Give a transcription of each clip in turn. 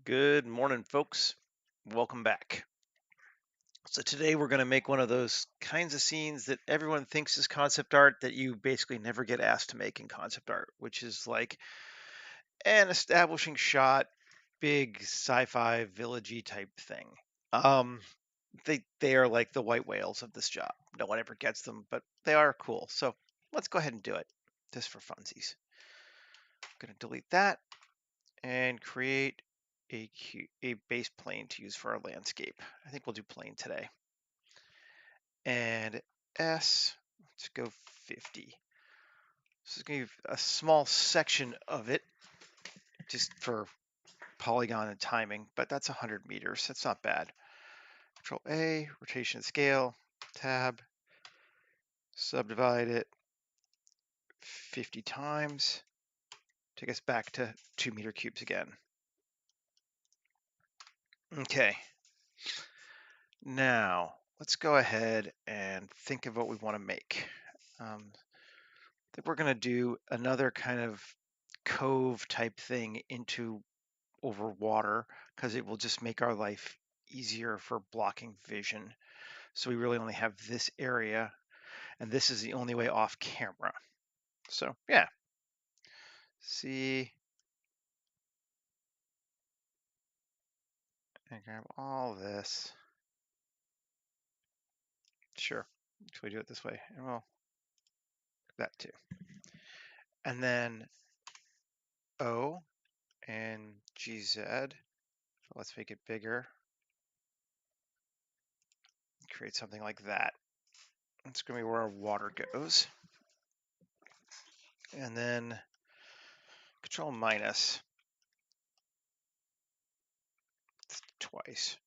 Good morning, folks. Welcome back. So today we're going to make one of those kinds of scenes that everyone thinks is concept art that you basically never get asked to make in concept art, which is like an establishing shot, big sci-fi villagey type thing. Um, they are like the white whales of this job. No one ever gets them, but they are cool. So let's go ahead and do it, just for funsies. I'm going to delete that and create a base plane to use for our landscape. I think we'll do plane today. And let's go 50. This is going to be a small section of it just for polygon and timing, but that's 100 meters. That's not bad. Control A, rotation and scale, tab, subdivide it 50 times. Take us back to 2-meter cubes again. Okay. Now, let's go ahead and think of what we want to make. I think we're going to do another kind of cove type thing over water because it will just make our life easier for blocking vision. So we really only have this area, and this is the only way off camera. So yeah, see, and grab all this. Sure, should we do it this way? And we'll that too. And then O and GZ. Let's make it bigger. Create something like that. That's going to be where our water goes. And then Control minus twice.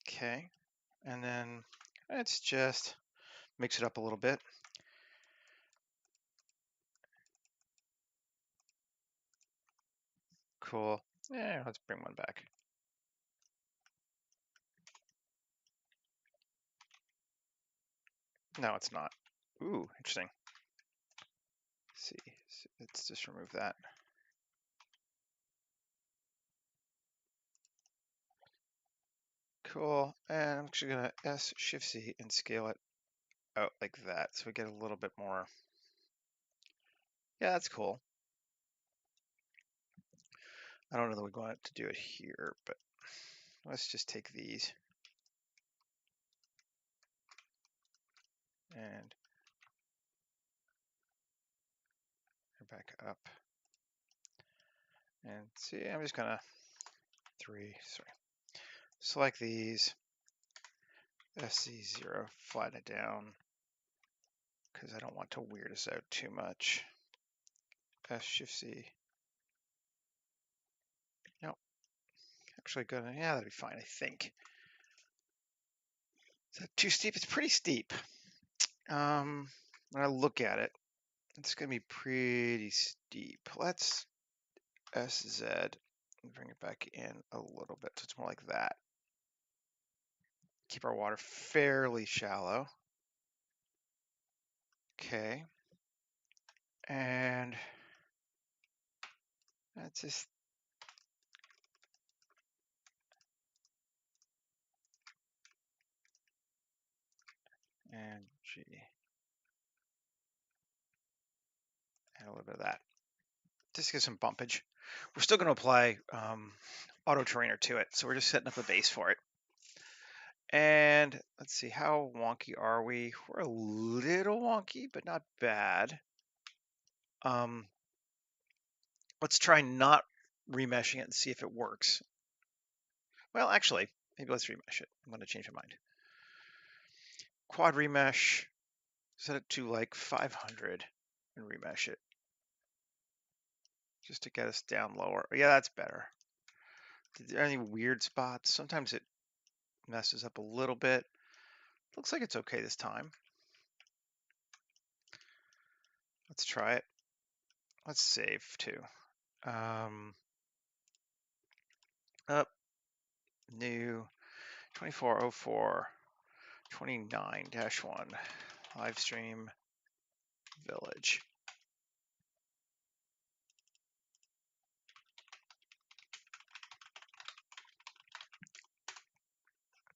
Okay. And then let's just mix it up a little bit. Cool. Yeah, let's bring one back. No, it's not. Ooh, interesting. Let's see, let's just remove that. Cool. And I'm actually gonna S Shift C and scale it out like that, so we get a little bit more. Yeah, that's cool. I don't know that we want to do it here, but let's just take these and back up. And see, I'm just gonna select these, SC0, flatten it down, because I don't want to weird us out too much. S Shift C. Nope. Actually gonna, yeah, that'd be fine, I think. Is that too steep? It's pretty steep. When I look at it, it's gonna be pretty steep. Let's SZ and bring it back in a little bit, so it's more like that. Keep our water fairly shallow. Okay. And that's just and G. And a little bit of that. Just to get some bumpage. We're still going to apply auto terrainer to it, so we're just setting up a base for it. And let's see, how wonky are we? We're a little wonky, but not bad. Let's try not remeshing it and see if it works. Well, actually, maybe let's remesh it. I'm going to change my mind. Quad remesh, set it to like 500 and remesh it. Just to get us down lower. Yeah, that's better. Are there any weird spots? Sometimes it messes up a little bit. Looks like it's okay this time. Let's try it. Let's save too. Up, new, 2404, 29-1, live stream, village.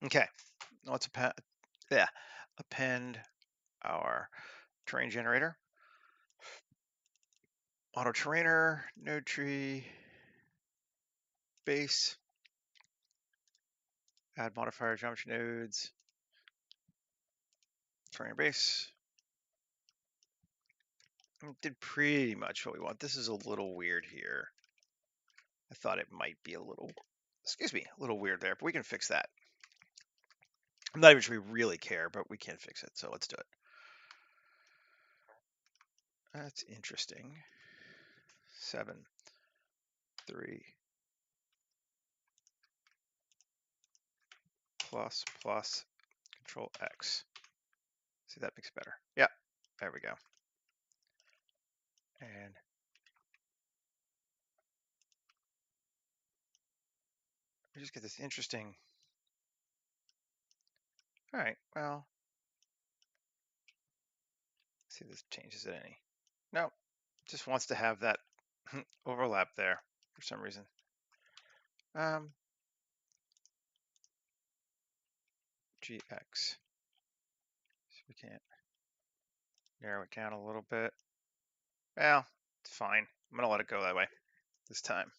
Okay, let's append our terrain generator. Auto terrainer, node tree, base, add modifier geometry nodes, terrain base. Did pretty much what we want. This is a little weird here. I thought it might be a little, excuse me, a little weird there, but we can fix that. I'm not even sure we really care, but we can fix it, so let's do it. That's interesting. 7, 3, plus, plus, Control X. See, that makes better. Yeah, there we go. And we just get this interesting. All right, well, see if this changes it any. No, just wants to have that overlap there for some reason. GX. So we can't narrow it down a little bit. Well, it's fine. I'm gonna let it go that way this time.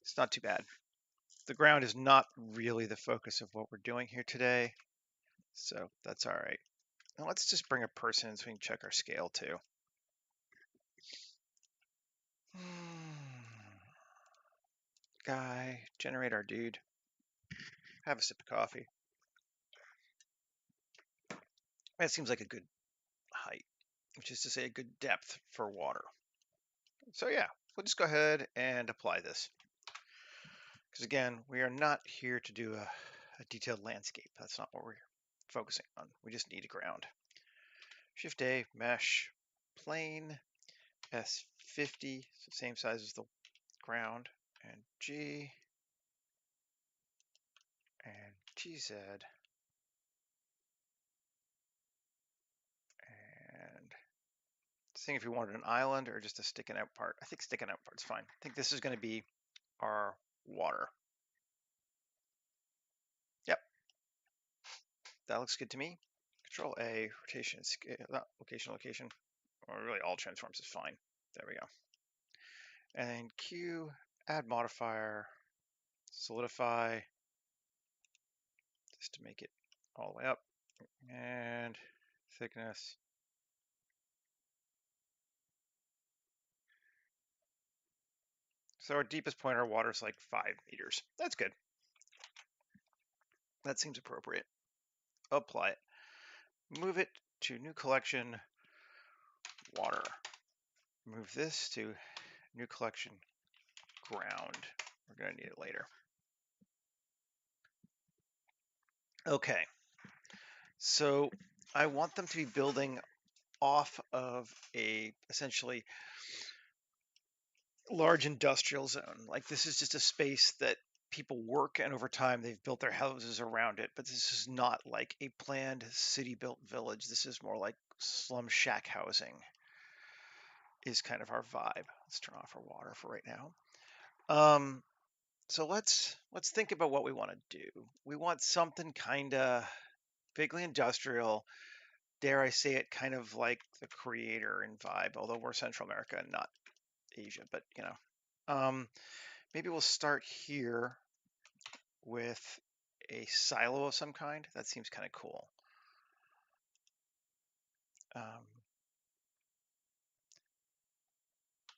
It's not too bad. The ground is not really the focus of what we're doing here today, so that's all right. Now let's just bring a person in so we can check our scale too. Guy, generate our dude. Have a sip of coffee. That seems like a good height, which is to say a good depth for water. So yeah, we'll just go ahead and apply this. Because again, we are not here to do a detailed landscape. That's not what we're focusing on. We just need a ground. Shift A, mesh, plane, S50, so same size as the ground, and G, and GZ, and seeing if we wanted an island or just a sticking out part. I think sticking out part's fine. I think this is going to be our water. Yep, that looks good to me. Control A, rotation, scale, location, or really all transforms is fine. There we go. And then Q, add modifier, solidify, just to make it all the way up, and thickness. So our deepest point of our water is like 5 meters. That's good. That seems appropriate. Apply it. Move it to new collection, water. Move this to new collection, ground. We're going to need it later. Okay. So I want them to be building off of a essentially large industrial zone. Like this is just a space that people work, and over time they've built their houses around it. But this is not like a planned city-built village. This is more like slum shack housing is kind of our vibe. Let's turn off our water for right now. So let's think about what we want to do. We want something kind of vaguely industrial. Dare I say it, kind of like the creator in vibe, although we're Central America and not Asia, but you know. Maybe we'll start here with a silo of some kind. That seems kind of cool.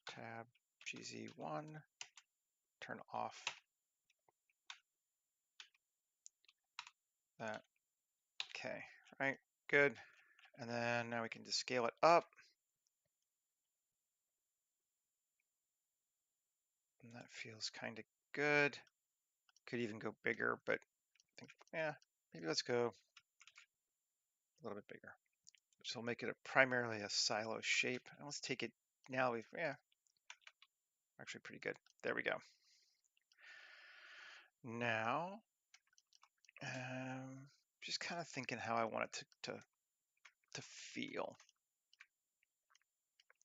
Tab GZ1, turn off that. Okay, right, good. And then now we can just scale it up. And that feels kind of good. Could even go bigger, but I think, yeah, maybe let's go a little bit bigger. So we'll make it primarily a silo shape. And let's take it now. Actually pretty good. There we go. Now, just kind of thinking how I want it to feel.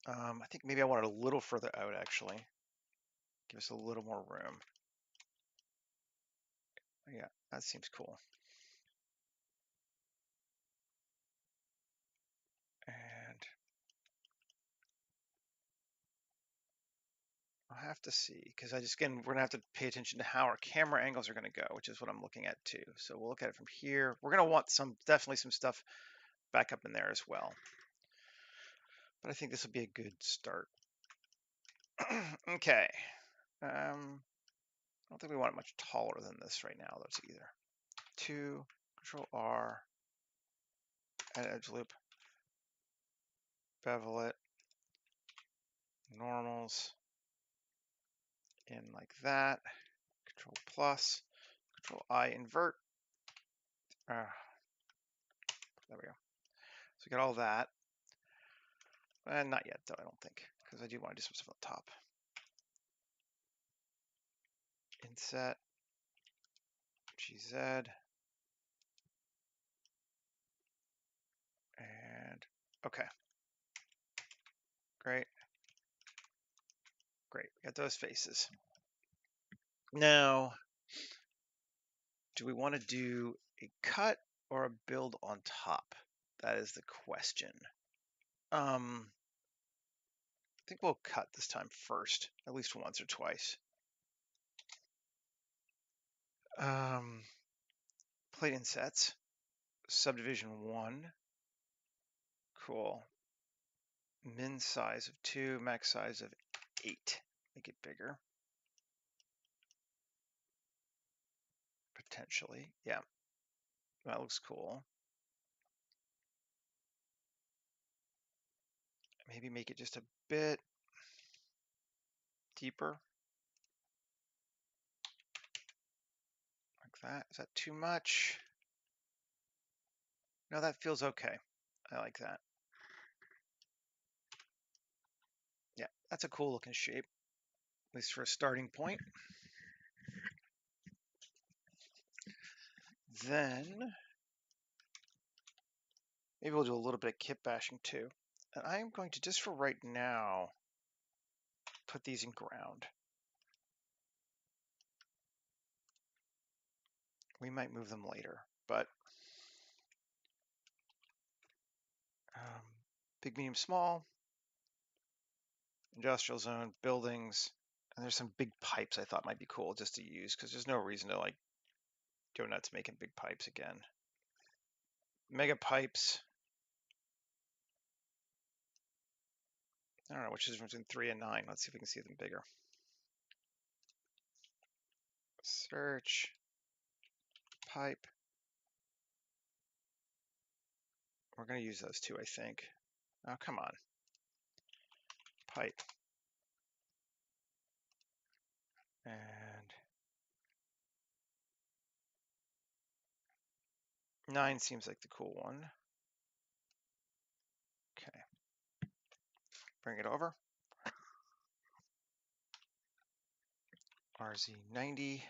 I think maybe I want it a little further out actually. Give us a little more room. Yeah, that seems cool. And I'll have to see, because again, we're gonna have to pay attention to how our camera angles are gonna go, which is what I'm looking at too. So we'll look at it from here. We're gonna want definitely some stuff back up in there as well. But I think this will be a good start. Okay. I don't think we want it much taller than this right now, though, either. 2, Control R, add edge loop, bevel it, normals, in like that. Control plus, Control I, invert. There we go. So we got all that. And not yet, though, I don't think, because I do want to do some stuff on the top. Inset, GZ, and okay. Great. Great. We got those faces. Now, do we want to do a cut or a build on top? That is the question. I think we'll cut this time first, at least once or twice. Plate insets, subdivision 1. Cool. Min size of 2, max size of 8. Make it bigger. Potentially, yeah. That looks cool. Maybe make it just a bit deeper. Like that. Is that too much? No, that feels okay. I like that. Yeah, that's a cool looking shape, at least for a starting point. Then maybe we'll do a little bit of kit bashing too. And I'm going to, just for right now, put these in ground. We might move them later, but big, medium, small, industrial zone, buildings, and there's some big pipes I thought might be cool just to use, because there's no reason to like go nuts making big pipes again. Mega pipes. I don't know which is between 3 and 9. Let's see if we can see them bigger. Search. Pipe. We're going to use those two, I think. Oh, come on. Pipe. And 9 seems like the cool one. Okay. Bring it over. RZ90.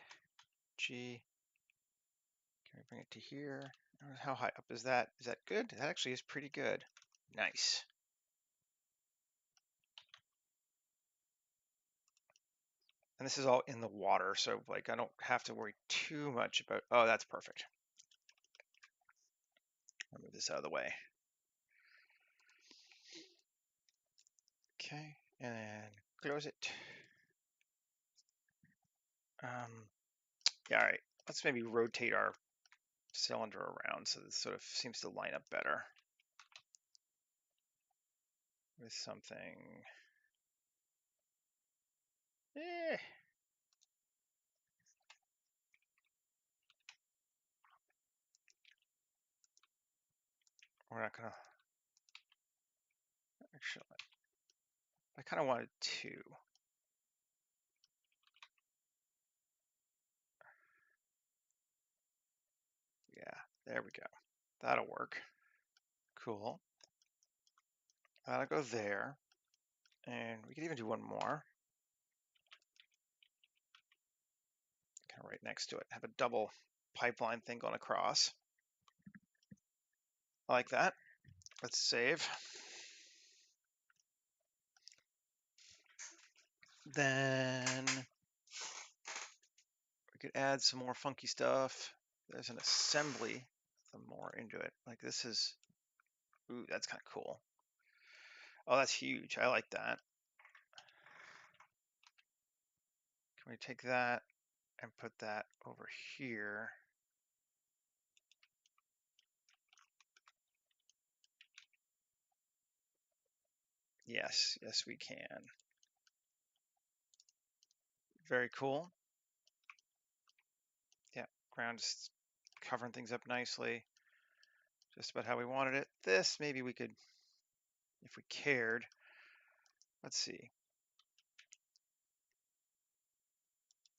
G. Can we bring it to here? How high up is that? Is that good? That actually is pretty good. Nice. And this is all in the water, so like I don't have to worry too much about. Oh, that's perfect. I'll move this out of the way. Okay, and then close it. Yeah, all right. Let's maybe rotate our cylinder around so this sort of seems to line up better with something. Eh. We're not gonna. Actually, I kind of wanted two. Yeah, there we go. That'll work. Cool. That'll go there. And we could even do one more. Kind of right next to it. Have a double pipeline thing going across. I like that. Let's save. Then could add some more funky stuff. There's an assembly, some more into it. Like this is, ooh, that's kind of cool. Oh, that's huge. I like that. Can we take that and put that over here? Yes, yes, we can. Very cool. Yeah, ground is covering things up nicely. Just about how we wanted it. This, maybe we could, if we cared. Let's see.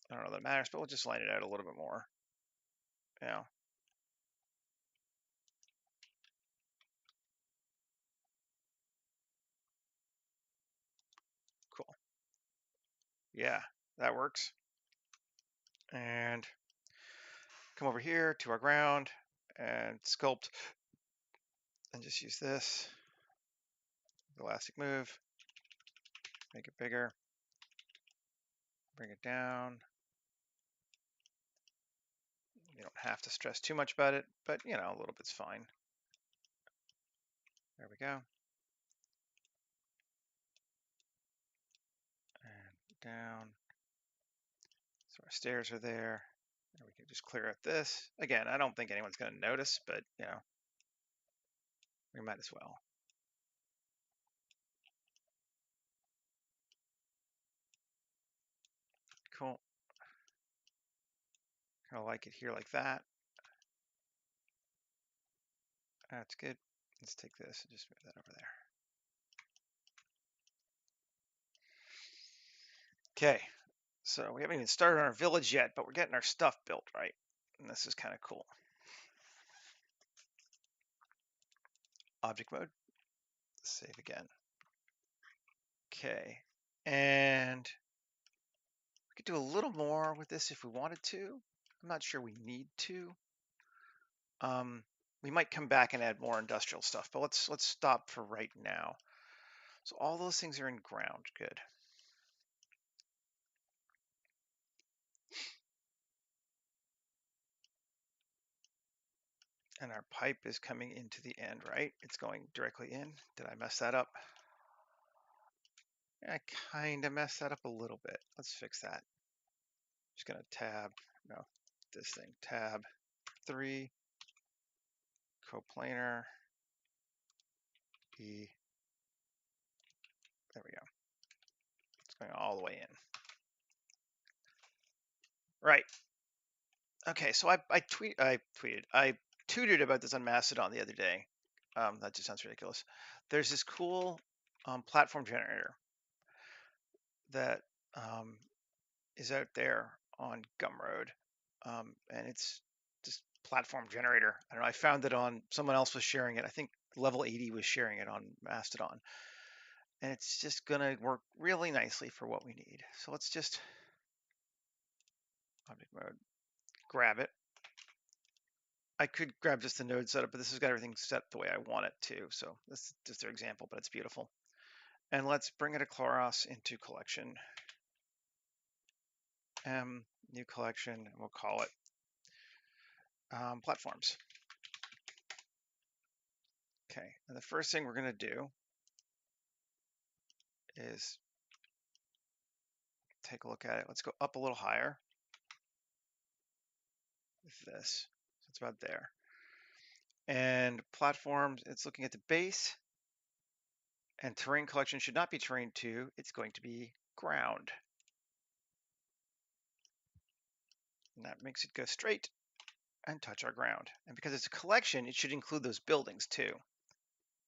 I don't know that it matters, but we'll just line it out a little bit more. Yeah. Cool. Yeah, that works. And come over here to our ground and sculpt and just use this elastic move, make it bigger, bring it down. You don't have to stress too much about it, but you know, a little bit's fine. There we go. And down. So our stairs are there. And we can just clear out this. Again, I don't think anyone's going to notice, but you know, we might as well. Cool. Kind of like it here like that. That's good. Let's take this and just move that over there. Okay, so we haven't even started on our village yet, but we're getting our stuff built, right? And this is kind of cool. Object mode. Save again. Okay, and we could do a little more with this if we wanted to. I'm not sure we need to. We might come back and add more industrial stuff, but let's stop for right now. So all those things are in ground. Good. And our pipe is coming into the end, right? It's going directly in. Did I mess that up? I kind of messed that up a little bit. Let's fix that. Just gonna tab, no, this thing, tab 3, coplanar, E. There we go. It's going all the way in. Right. Okay, so I tweeted about this on Mastodon the other day. That just sounds ridiculous. There's this cool platform generator that is out there on Gumroad, and it's just platform generator. I don't know. I found it on someone else was sharing it. I think Level 80 was sharing it on Mastodon, and it's just gonna work really nicely for what we need. So let's just object mode, grab it. I could grab just the node setup, but this has got everything set the way I want it to. So this is just their example, but it's beautiful. And let's bring it a Chloros into collection. New collection, and we'll call it platforms. Okay, and the first thing we're going to do is take a look at it. Let's go up a little higher with this. So it's about there. And platforms, it's looking at the base. And terrain collection should not be terrain 2. It's going to be ground. And that makes it go straight and touch our ground. And because it's a collection, it should include those buildings too,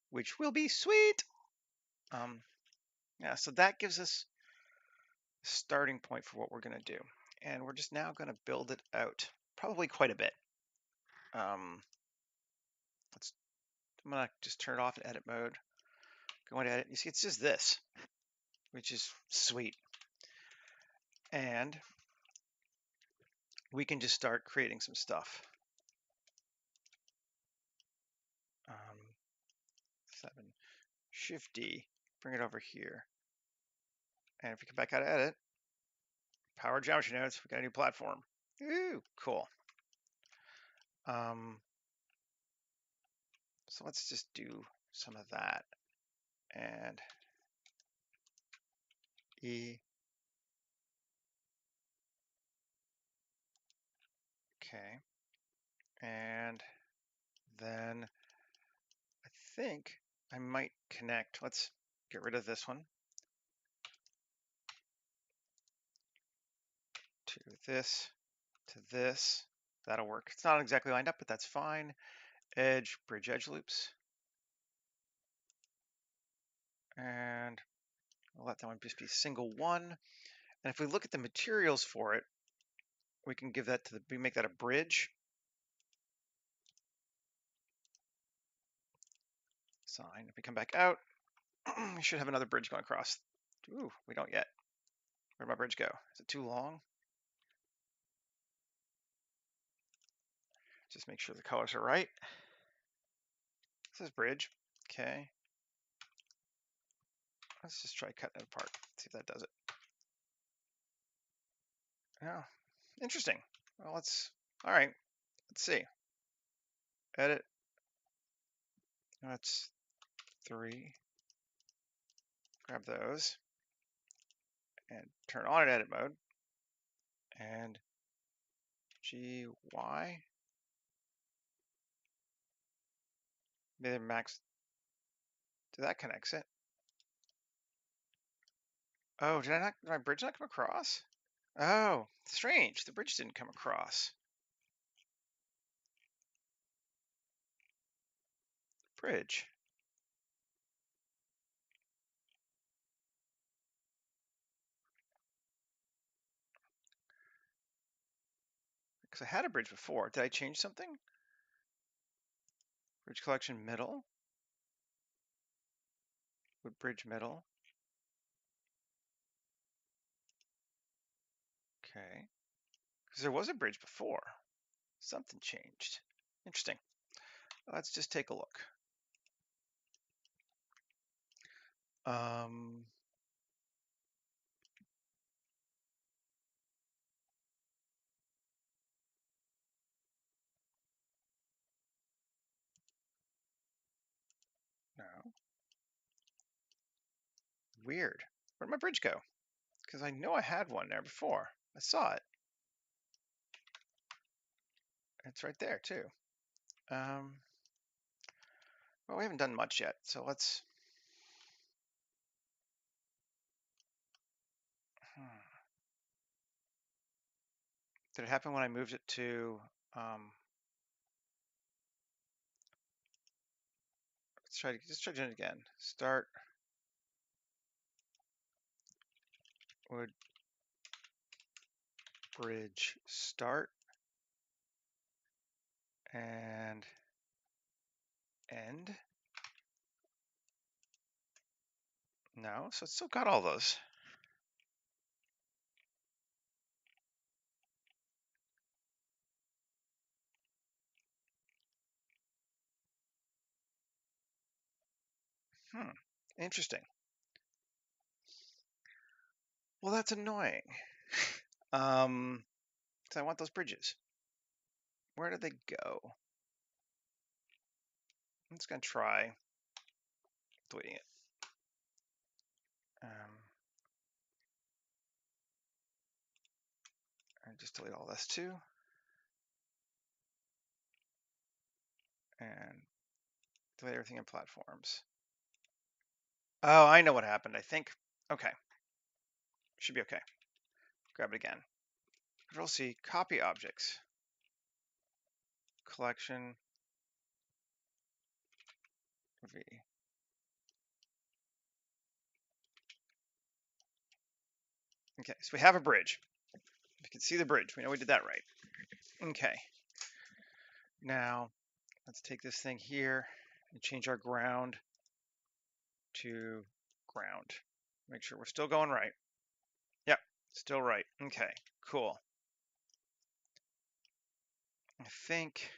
which will be sweet. Yeah, so that gives us a starting point for what we're going to do. And we're just now going to build it out, probably quite a bit. I'm going to just turn it off in edit mode. Go into edit. You see, it's just this, which is sweet. And we can just start creating some stuff. 7, Shift D, bring it over here. And if we come back out of edit, power geometry nodes, we got a new platform. Ooh, cool. So let's just do some of that. And E. Okay. And then I think I might connect. Let's get rid of this one to this, to this. That'll work. It's not exactly lined up, but that's fine. Edge, bridge edge loops. And I'll let that one just be single one. And if we look at the materials for it, we can give that to we make that a bridge. Sign. If we come back out, we should have another bridge going across. Ooh, we don't yet. Where'd my bridge go? Is it too long? Just make sure the colors are right. This is bridge. Okay. Let's just try cutting it apart. See if that does it. Oh, interesting. Well, all right. Let's see. Edit. That's 3. Grab those and turn on edit mode. And GY. Maybe max. That connects it. Oh, did my bridge not come across? Oh, strange. The bridge didn't come across. Bridge. Because I had a bridge before. Did I change something? Bridge collection middle. Wood bridge middle. Okay. Because there was a bridge before. Something changed. Interesting. Let's just take a look. No. Weird. Where'd my bridge go? Because I know I had one there before. I saw it. It's right there too. Well, we haven't done much yet, so let's. Did it happen when I moved it to? Let's try doing it again. Start wood bridge start and end. No, so it's still got all those. Interesting. Well, that's annoying. So I want those bridges. Where did they go? I'm just gonna try deleting it. And just delete all this too. And delete everything in platforms. Oh, I know what happened, I think. Okay. Should be okay. Grab it again. Control C, copy objects. Collection V. Okay, so we have a bridge. You can see the bridge. We know we did that right. Okay. Now, let's take this thing here and change our ground to ground. Make sure we're still going right. Yep, still right. Okay, cool. I think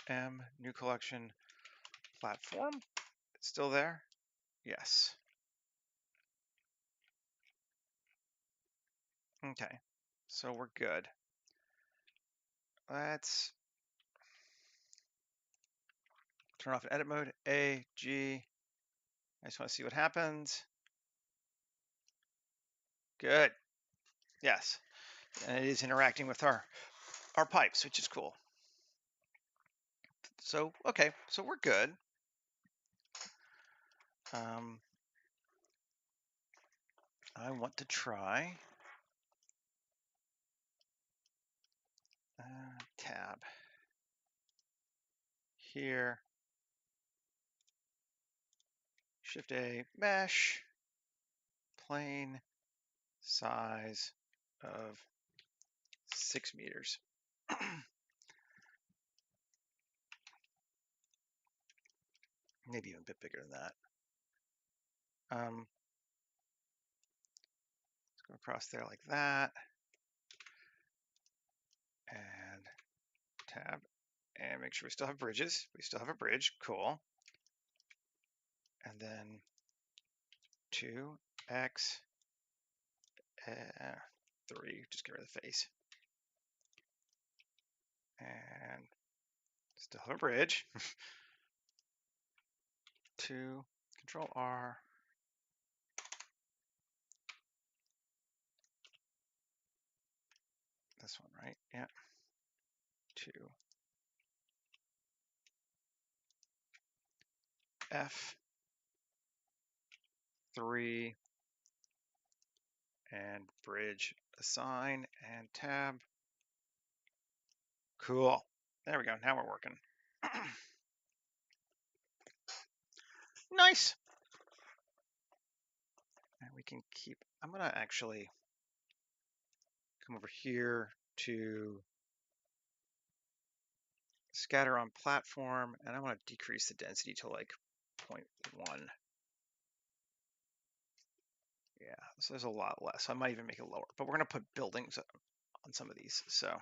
M, new collection, platform. It's still there? Yes. Okay, so we're good. let's turn off edit mode. A, G. I just want to see what happens. Good. Yes. And it is interacting with our pipes, which is cool. So, okay, so we're good. I want to try tab here, Shift A, mesh, plane, size of 6 meters. Maybe even a bit bigger than that. Let's go across there like that. And tab. And make sure we still have bridges. We still have a bridge. Cool. And then 2x 3. Just get rid of the face. And still have a bridge. 2, Control R. This one, right? Yeah. 2. F. 3. And bridge assign and tab. Cool. There we go. Now we're working. Nice. And we can keep, I'm going to actually come over here to scatter on platform, and I want to decrease the density to like 0.1. Yeah, so there's a lot less. I might even make it lower, but we're going to put buildings on some of these. So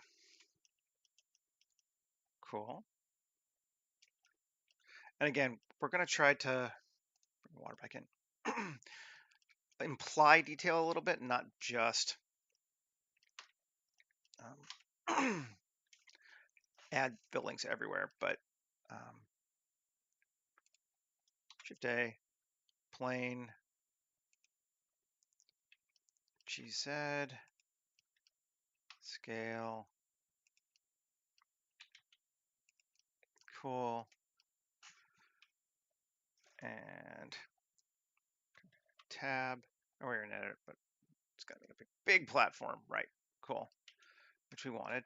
cool. And again, we're going to try to bring the water back in. Imply detail a little bit, not just add buildings everywhere, but Shift A, plane, GZ, scale, cool, and tab. Oh, we're in edit, but it's got to make a big platform, right? Cool, which we wanted.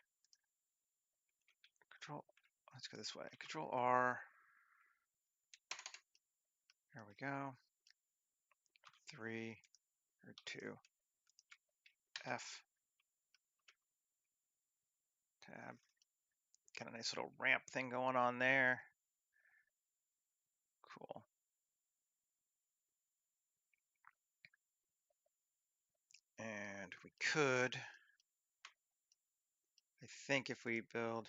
Control. Let's go this way. Control R. There we go. 3 or 2. F. Tab. Got a nice little ramp thing going on there. Cool. And we could, I think if we build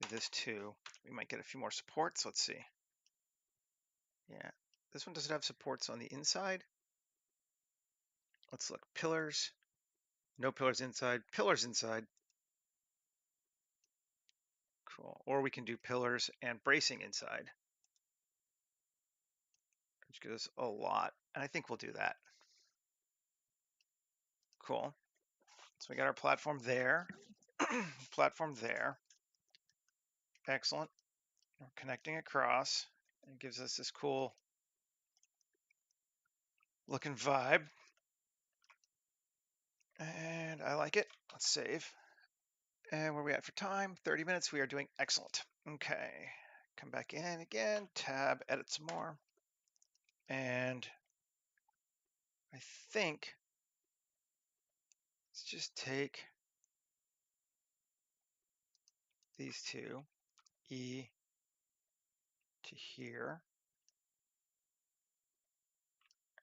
this too, we might get a few more supports. Let's see. Yeah, this one doesn't have supports on the inside. Let's look. Pillars. No pillars inside. Pillars inside. Cool. Or we can do pillars and bracing inside, which gives us a lot. And I think we'll do that. Cool. So we got our platform there. Platform there. Excellent. We're connecting across. It gives us this cool looking vibe. And I like it. Let's save. And where are we at for time? 30 minutes. We are doing excellent. Okay. Come back in again. Tab, edit some more. And I think let's just take these two, E to here,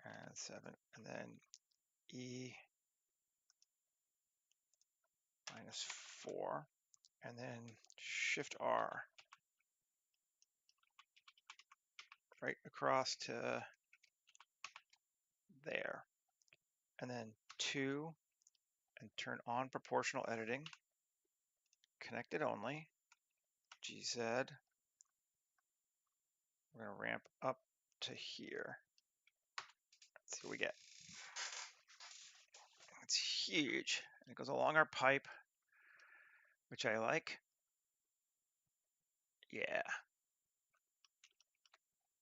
and 7, and then E -4, and then Shift R right across to there, and then 2 and turn on proportional editing. Connected only. GZ. We're going to ramp up to here. Let's see what we get. It's huge. And it goes along our pipe, which I like. Yeah.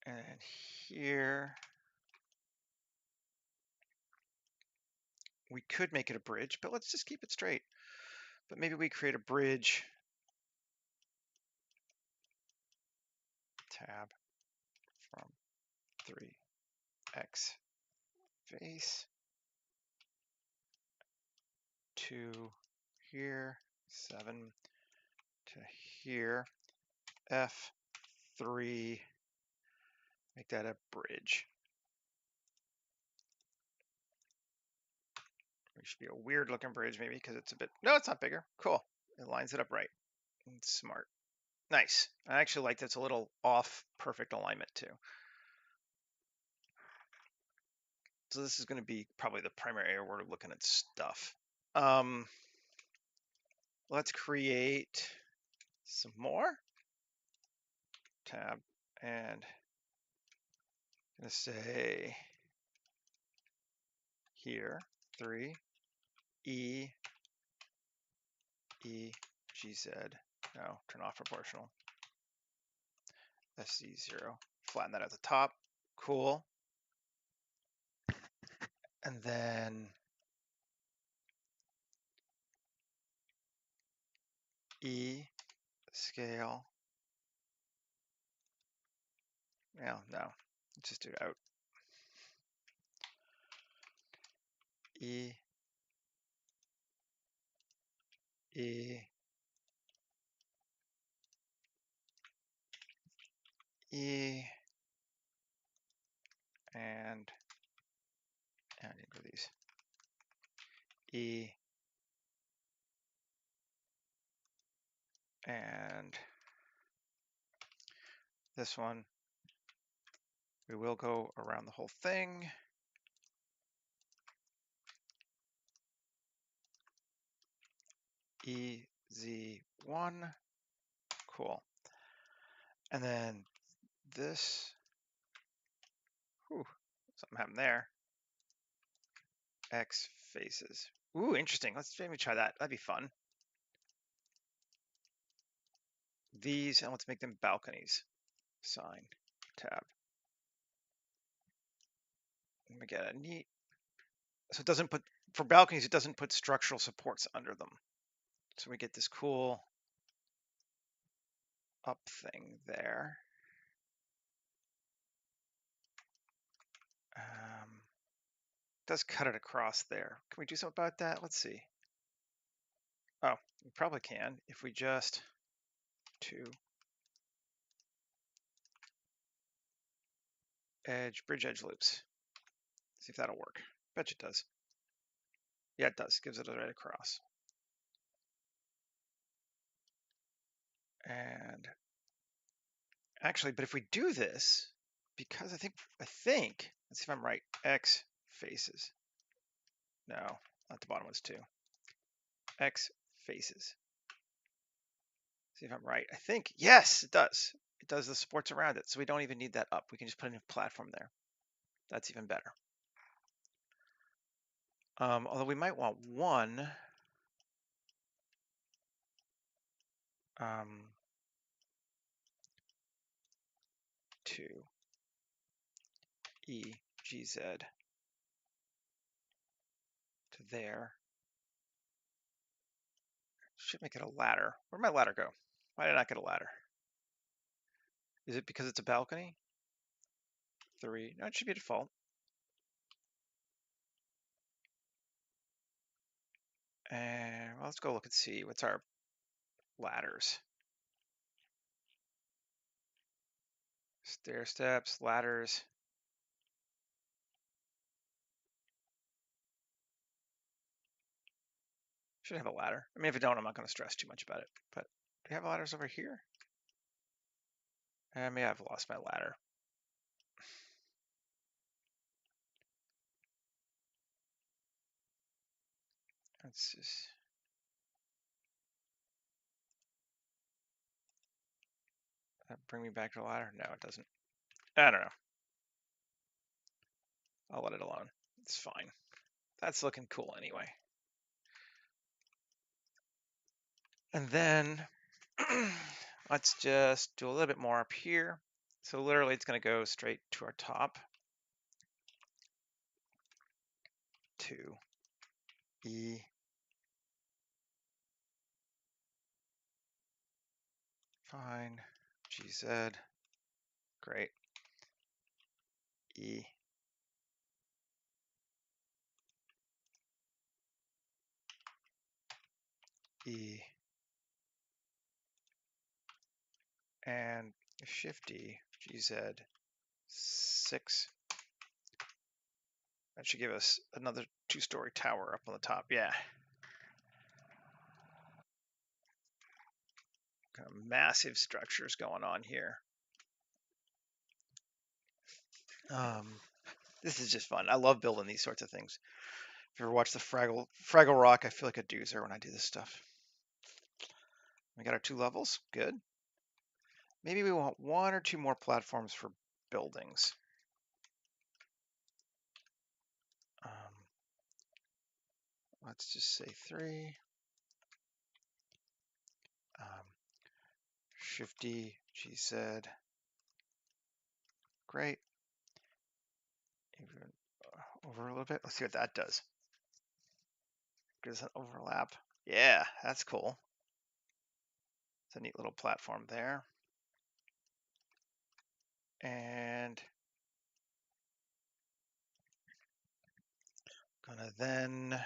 And here, we could make it a bridge, but let's just keep it straight. But maybe we create a bridge tab from 3x face to here, 7 to here, F3, make that a bridge. It should be a weird looking bridge maybe because it's a bit, no, it's not bigger. Cool. It lines it up right. It's smart. Nice. I actually like that's a little off perfect alignment too. So this is going to be probably the primary area we're looking at stuff. Let's create some more tab and I'm going to say here 3 E GZ. No, turn off proportional. SC0. Flatten that at the top. Cool. And then E scale. No, let's just do out. E and I need to go these. E and this one, we will go around the whole thing. EZ1, cool. And then this, something happened there. X faces. Ooh, interesting. Let's maybe try that. That'd be fun. These, and let's make them balconies. Sign tab. And we get a neat. So it doesn't put, for balconies, it doesn't put structural supports under them. So we get this cool up thing there. Does cut it across there. Can we do something about that? Let's see. Oh, we probably can if we just bridge edge loops. See if that'll work. Bet you it does. Yeah, it does. Gives it a right across. And actually, but if we do this, because I think, let's see if I'm right. X faces. No, not the bottom one's 2. X faces. See if I'm right. I think, yes, it does. It does the supports around it. So we don't even need that up. We can just put in a platform there. That's even better. Although we might want one. To EGZ to there. Should make it a ladder. Where'd my ladder go? Why did I not get a ladder? Is it because it's a balcony? 3. No, it should be default. And well, let's go look and see what's our ladders. Stair steps, ladders. Should have a ladder. I mean, if it don't, I'm not going to stress too much about it. But do you have ladders over here? I may have lost my ladder. Let's just. Bring me back to the ladder? No, it doesn't. I don't know. I'll let it alone. It's fine. That's looking cool anyway. And then let's just do a little bit more up here. So literally it's going to go straight to our top. 2 E fine GZ great E E and Shift D GZ 6. That should give us another 2-story tower up on the top. Yeah. Kind of massive structures going on here. This is just fun. I love building these sorts of things. If you ever watch the Fraggle Rock, I feel like a doozer when I do this stuff. We got our 2 levels. Good. Maybe we want 1 or 2 more platforms for buildings. Let's just say 3. Shift D, GZ. Great. Even over a little bit. Let's see what that does. Gives an overlap. Yeah, that's cool. It's a neat little platform there. And gonna then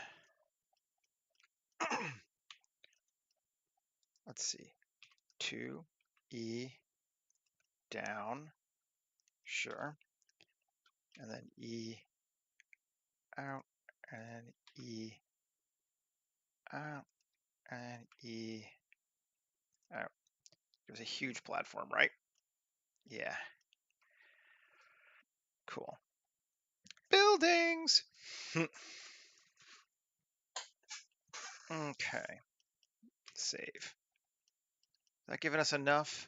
let's see. 2 E down. Sure. And then E out and E out and E out. It was a huge platform, right? Yeah. Cool. Buildings. Okay. Save. Is that giving us enough?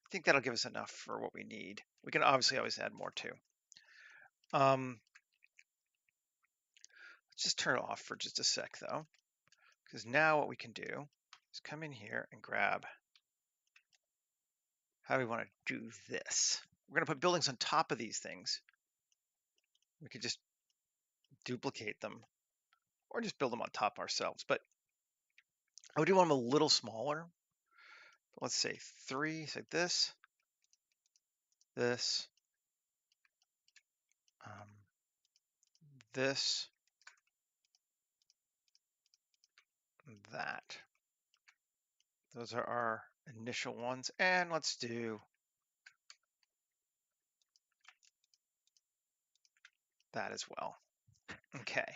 I think that'll give us enough for what we need. We can obviously always add more too. Let's just turn it off for just a sec though, because now what we can do is come in here and grab. How do we want to do this? We're going to put buildings on top of these things. We could just duplicate them or just build them on top ourselves. But I would do one a little smaller. Let's say 3, say this, this, this, that. Those are our initial ones. And let's do that as well. Okay.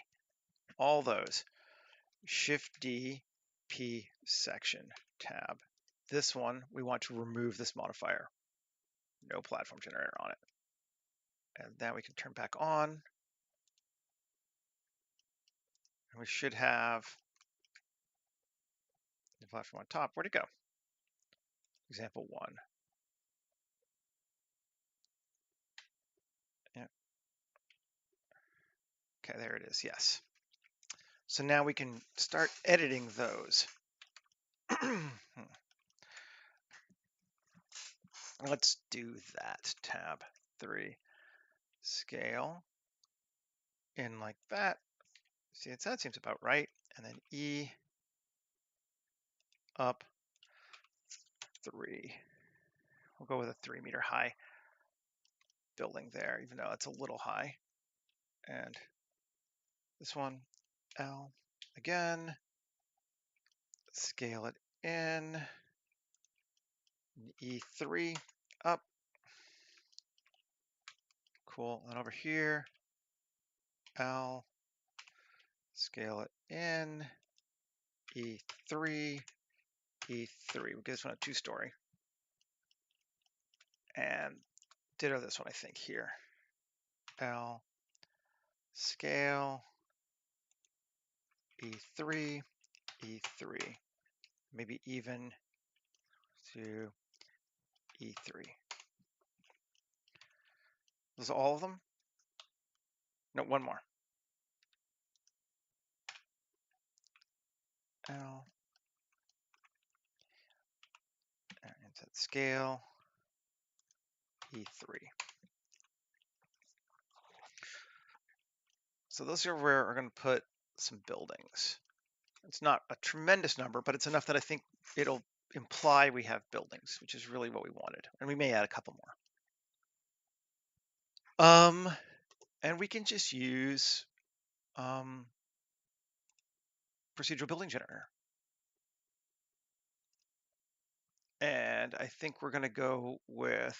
All those. Shift D, P section, tab. This one, we want to remove this modifier. No platform generator on it. And then we can turn back on. And we should have the platform on top. Where'd it go? Example 1. Yeah. Okay, there it is, yes. So now we can start editing those. Let's do that. Tab 3, scale in like that. See, that seems about right. And then E up 3. We'll go with a 3-meter high building there, even though it's a little high. And this one, L again, scale it in, E3 up. Cool. And over here, L, scale it in, E3, E3. We'll give this one a 2-story. And ditto this one, I think, here. L, scale, E3, E3, maybe even to E3. Those are all of them? No, one more. L, and set scale, E3. So those are where we're going to put some buildings. It's not a tremendous number, but it's enough that I think it'll imply we have buildings, which is really what we wanted. And we may add a couple more. And we can just use procedural building generator. And I think we're going to go with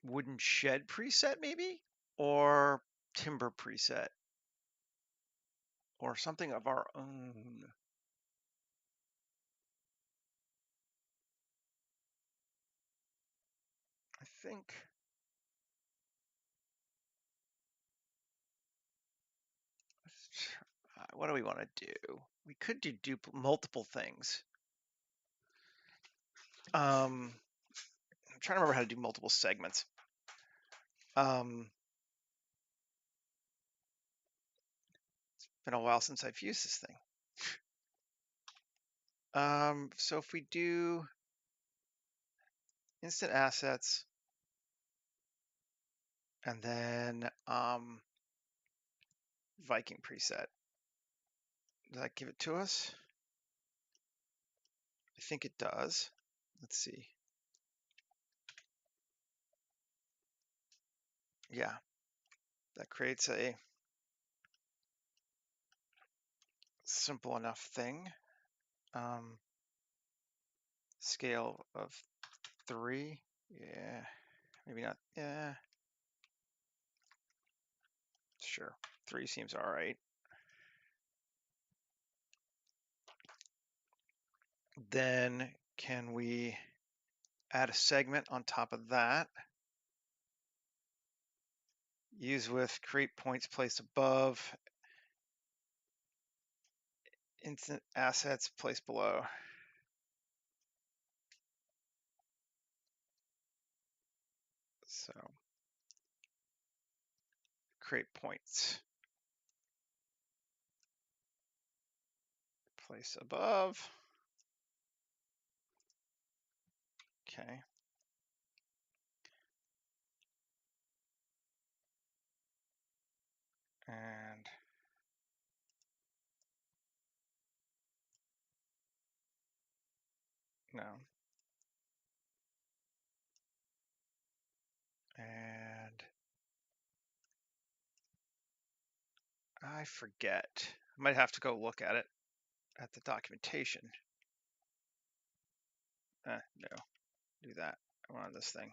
wooden shed preset maybe, or timber preset, or something of our own. I think what do we want to do? We could do multiple things. I'm trying to remember how to do multiple segments. It's been a while since I've used this thing. So if we do instant assets and then Viking preset, does that give it to us? I think it does. Let's see. Yeah, that creates a simple enough thing. Scale of 3. Yeah, maybe not. Yeah, sure. 3 seems all right. Then can we add a segment on top of that? Use with create points placed above, instant assets placed below. So create points. Place above. Okay. And no. And I forget. I might have to go look at it at the documentation. No, do that. I want this thing.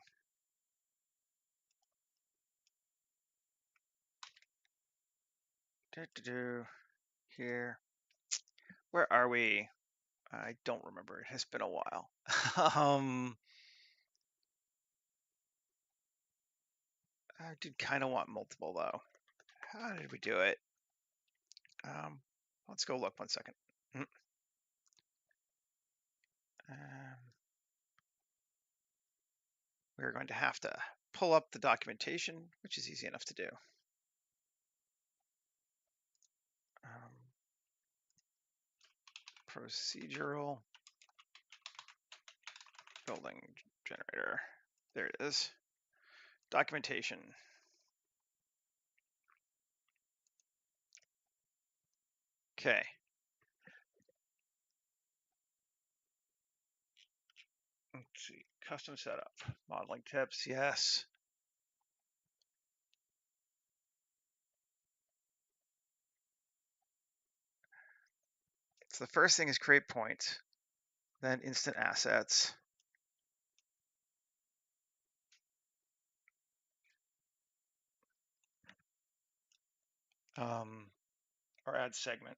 Here. Where are we? I don't remember. It has been a while. I did kind of want multiple though. How did we do it? Let's go look 1 second. We're going to have to pull up the documentation, which is easy enough to do. Procedural building generator. There it is. Documentation. Okay. Let's see. Custom setup. Modeling tips. Yes. So the first thing is create points, then instant assets. Or add segment.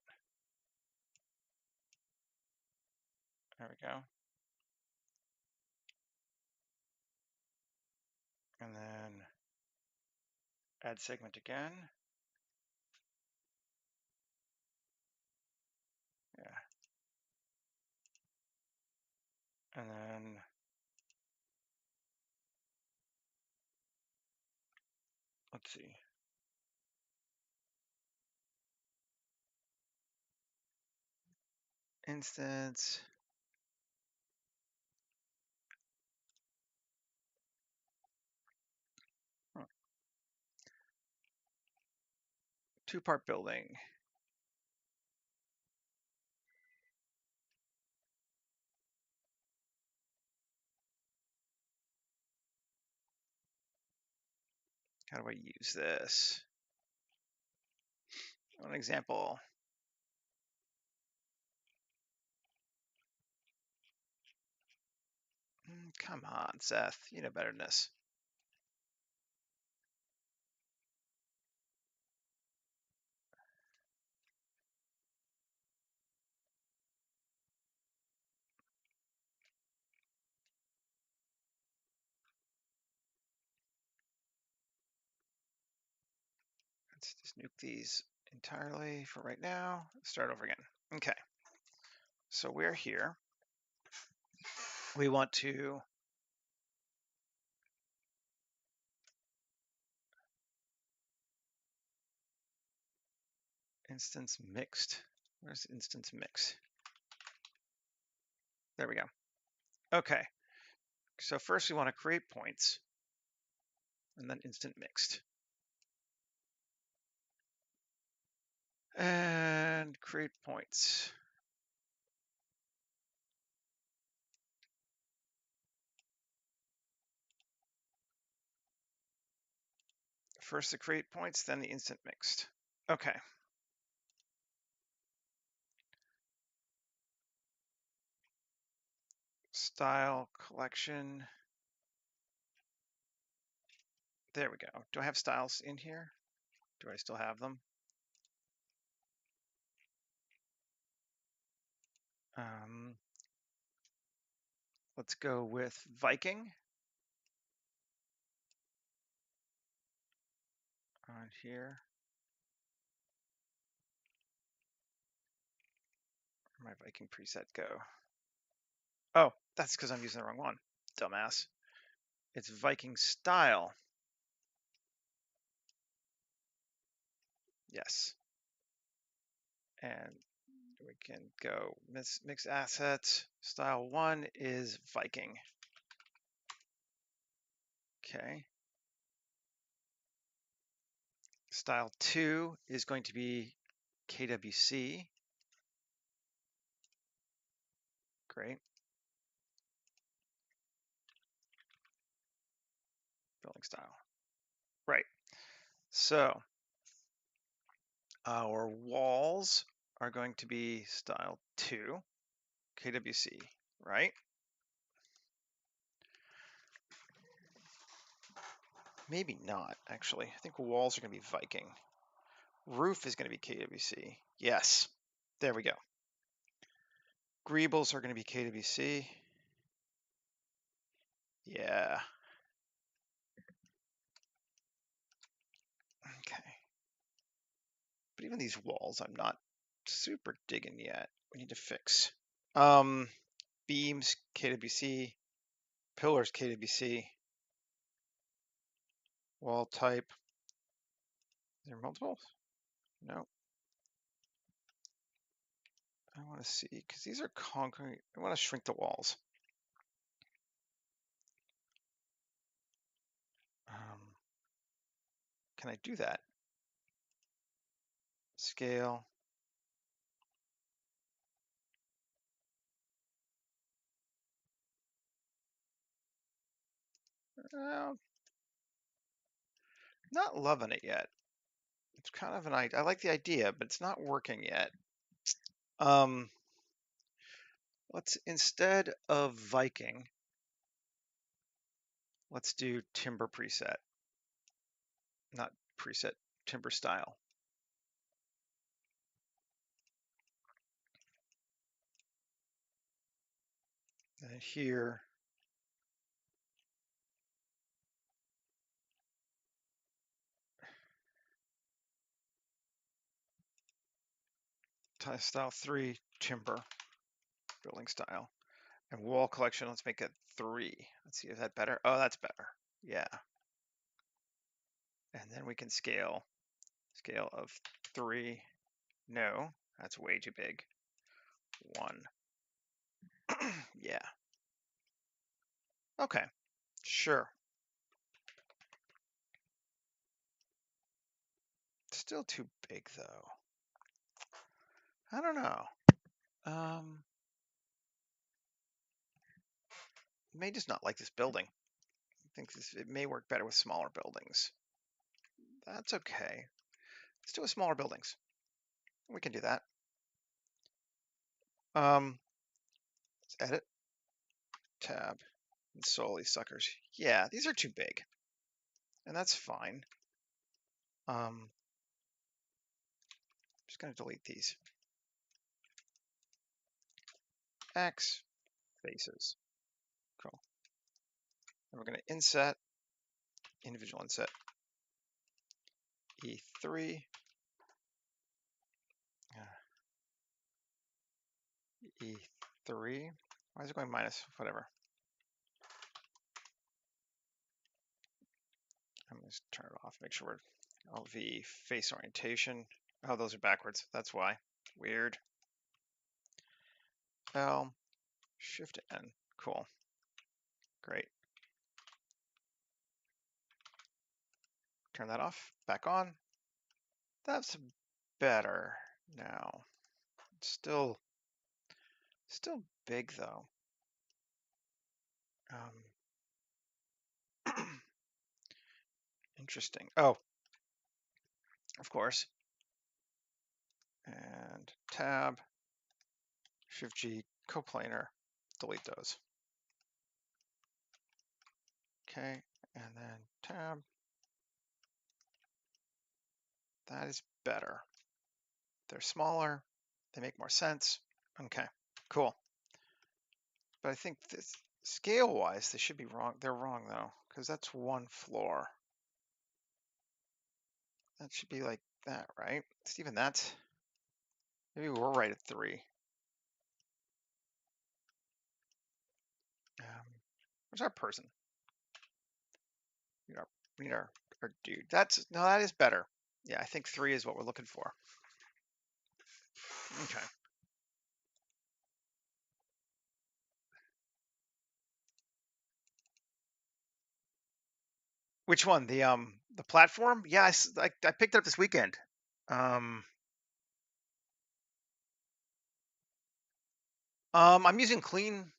There we go. And then Add segment again. Yeah. And then let's see. Instance. Huh. Two-part building. How do I use this? One example. Come on, Seth. You know better than this. Let's just nuke these entirely for right now. Start over again. Okay. So we're here. We want to instance mixed. Where's instance mix? There we go. Okay. So first we want to create points and then instant mixed. And create points. First the create points, then the instant mixed. Okay. Style collection. There we go. Do I have styles in here? Do I still have them? Let's go with Viking on here. Where'd my Viking preset go? Oh, that's because I'm using the wrong one. Dumbass. It's Viking style. Yes. And we can go mix assets. Style 1 is Viking. Okay. Style 2 is going to be KWC. Great. Building style. Right. So our walls are going to be style 2, KWC, right? Maybe not, actually. I think walls are going to be Viking. Roof is going to be KWC. Yes. There we go. Greebles are going to be KWC. Yeah. Okay. But even these walls, I'm not super digging yet. We need to fix. Beams, KWC. Pillars, KWC. Wall type. Is there multiple? No. I want to see, because these are concrete. I want to shrink the walls. Can I do that? Scale. Not loving it yet. It's kind of an idea. I like the idea, but it's not working yet. Let's, instead of Viking, let's do timber preset. Not preset, timber style. And here, style 3, timber, building style. And wall collection, let's make it 3. Let's see, is that better? Oh, that's better. Yeah. And then we can scale of 3. No, that's way too big. 1. Yeah. Okay, sure. Still too big though. I don't know. May just not like this building. I think it may work better with smaller buildings. That's okay. Let's do with smaller buildings. We can do that. Let's edit, tab, and solve these suckers. Yeah, these are too big, and that's fine. I'm just gonna delete these. X faces. Cool. And we're gonna inset, individual inset, E3, E3. Why is it going minus? Whatever. I'm going to turn it off, make sure we're LV face orientation. Oh, those are backwards. That's why. Weird. L, Shift N. Cool. Great. Turn that off. Back on. That's better now. Still big though. Interesting. Oh, of course. And tab, Shift G, coplanar, delete those. Okay, and then tab. That is better. They're smaller. They make more sense. Okay, cool. But I think this scale-wise, they should be wrong. They're wrong though, because that's 1 floor. That should be like that, right? Steven, that's maybe we're right at 3. Where's our person? We need our dude. No, that is better. Yeah, I think 3 is what we're looking for. Okay. Which one? The platform? Yeah, I picked it up this weekend. I'm using clean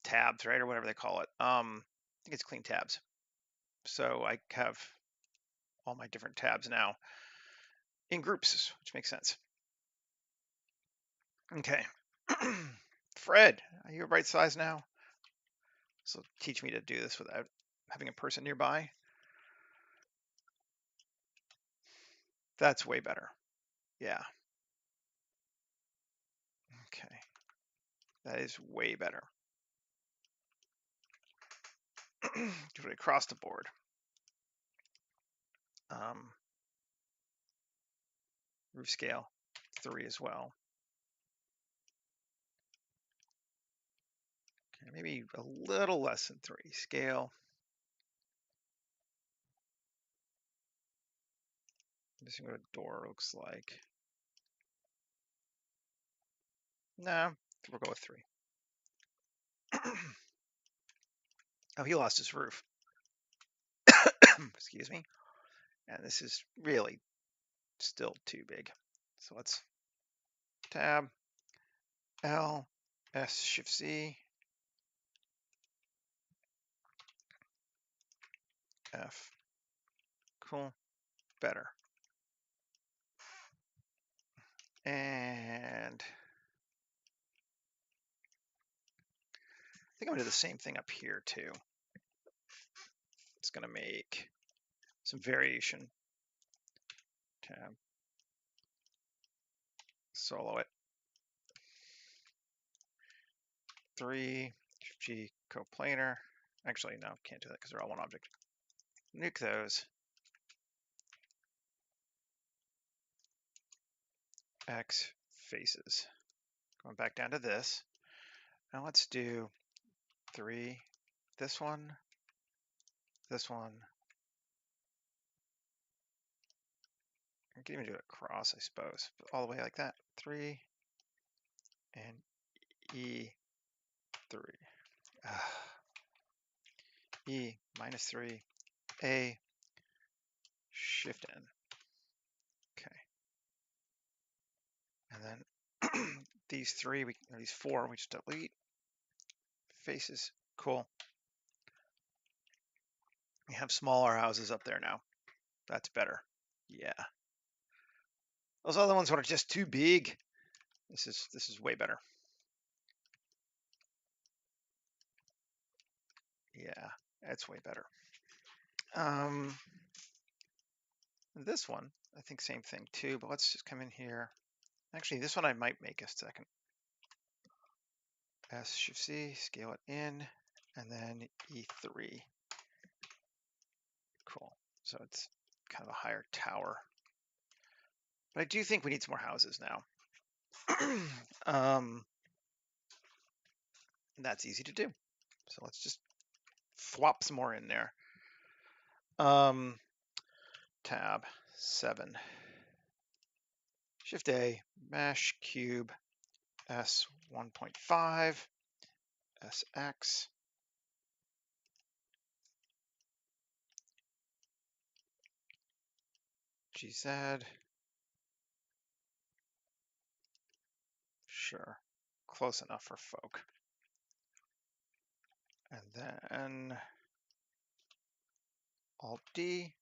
tabs, right, or whatever they call it. I think it's clean tabs. So I have all my different tabs now in groups, which makes sense. Okay. Fred, are you a right size now? So teach me to do this without having a person nearby. That's way better. Yeah. Okay. That is way better. Do it across the board. Roof scale 3 as well. Okay, maybe a little less than 3. Scale. I'm just seeing what a door looks like. No, we'll go with 3. Oh, he lost his roof. Excuse me. And this is really still too big. So let's tab, L, S, Shift C, F. Cool. Better. And I think I'm going to do the same thing up here too. It's going to make some variation. Tab. Solo it. 3, G, coplanar. Actually, no, can't do that because they're all one object. Nuke those. X faces. Going back down to this. Now let's do 3, this one, this one. I can even do it across, I suppose, but all the way like that. 3 and E3. E -3, A, Shift N. Okay. And then these 4, we just delete. Faces, cool. We have smaller houses up there now. That's better. Yeah. Those other ones were just too big. This is way better. Yeah, that's way better. This one, I think same thing too, but let's just come in here. Actually, this one I might make a second. S-Shift-C, scale it in, and then E3. Cool. So it's kind of a higher tower. But I do think we need some more houses now. That's easy to do. So let's just flop some more in there. Tab 7. Shift A, mesh cube S 1.5, SX. GZ. Sure, close enough for folk. And then Alt D,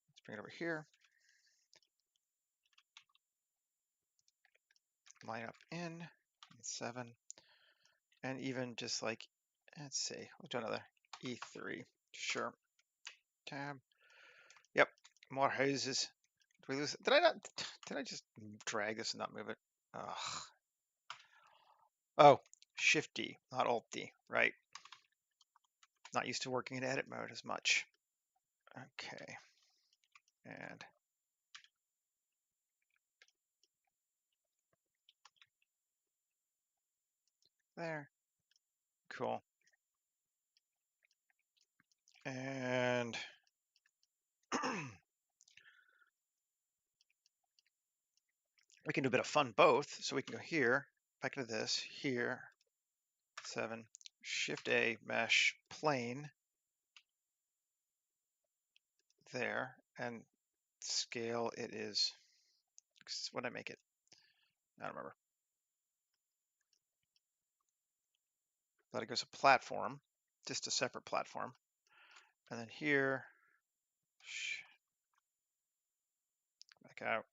let's bring it over here. Line up in 7. And even just like, let's see, we'll do another E3. Sure. Tab. Yep, more houses. Did we lose it? Did I just drag this and not move it? Ugh. Oh, Shift D, not Alt D, right? Not used to working in edit mode as much. Okay. And there. Cool. And we can do a bit of fun both. So we can go here, back into this, here, 7, Shift A, mesh, plane, there, and scale it is, what did I make it? I don't remember. But it goes a platform, just a separate platform. And then here, back out,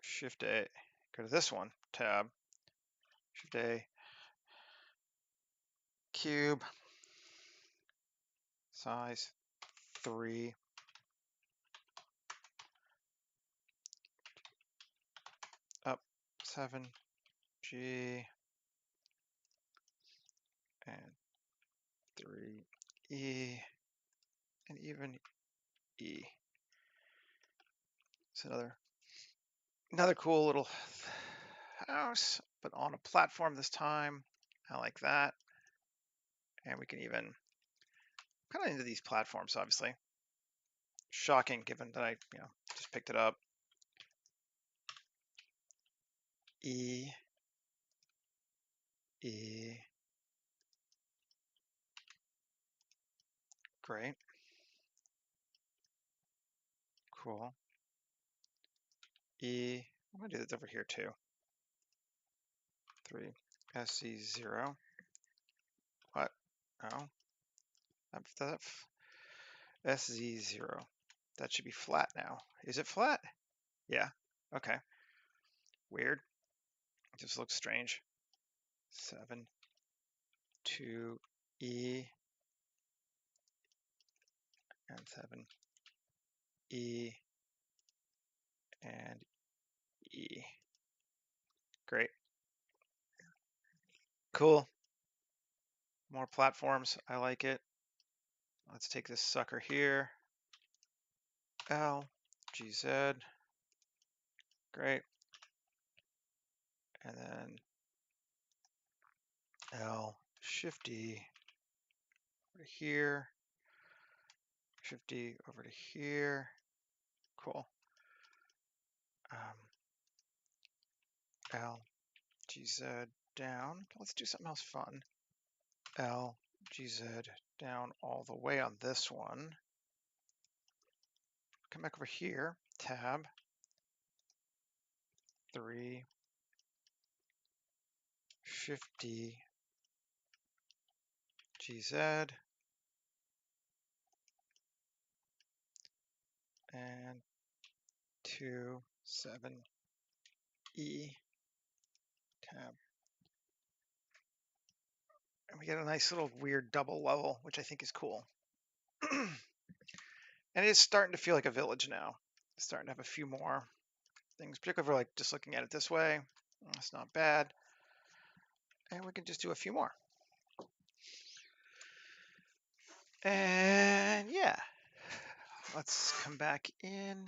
Shift A, go to this one, tab, Shift A, cube, size 3, up 7, G, and 3, E, and even E. It's another cool little house, but on a platform this time. I like that. And we can even kind of into these platforms, obviously. Shocking, given that I just picked it up. E, E, great, cool. E, I'm gonna do this over here too. 3, SC0. What? Oh, SZ0. That should be flat now. Is it flat? Yeah. Okay. Weird. It just looks strange. 7, 2, E, and 7, E, and E. Great. Cool. More platforms. I like it. Let's take this sucker here. L, GZ. Great. and then L, Shift D over to here, Shift D over to here. Cool. L, GZ down. Let's do something else fun. L, GZ down all the way on this one. Come back over here, tab, 3, Shift D, GZ, and 2, 7, E, tab. And we get a nice little weird double level, which I think is cool. And it's starting to feel like a village now. It's starting to have a few more things, particularly if we're like just looking at it this way. That's not bad. And we can just do a few more. And yeah, let's come back in.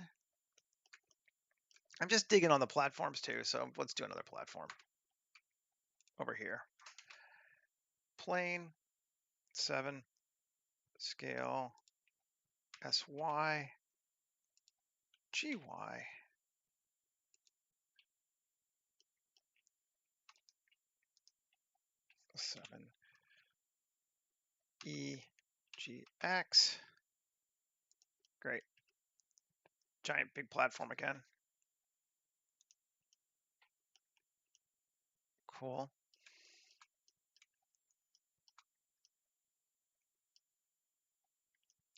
I'm just digging on the platforms too, so let's do another platform over here. Plane, 7, scale, SY, GY. 7, EGX. Great. Giant big platform again. Cool.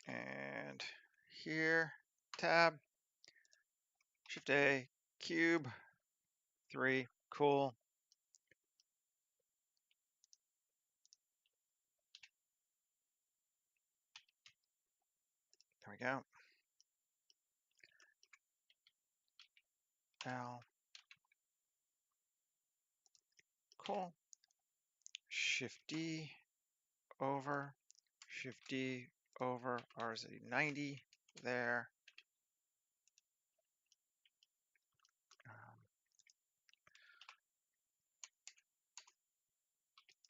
And here, tab, Shift A, cube, 3, cool. There we go. L, cool. Shift D over, Shift D over, RZ90 there.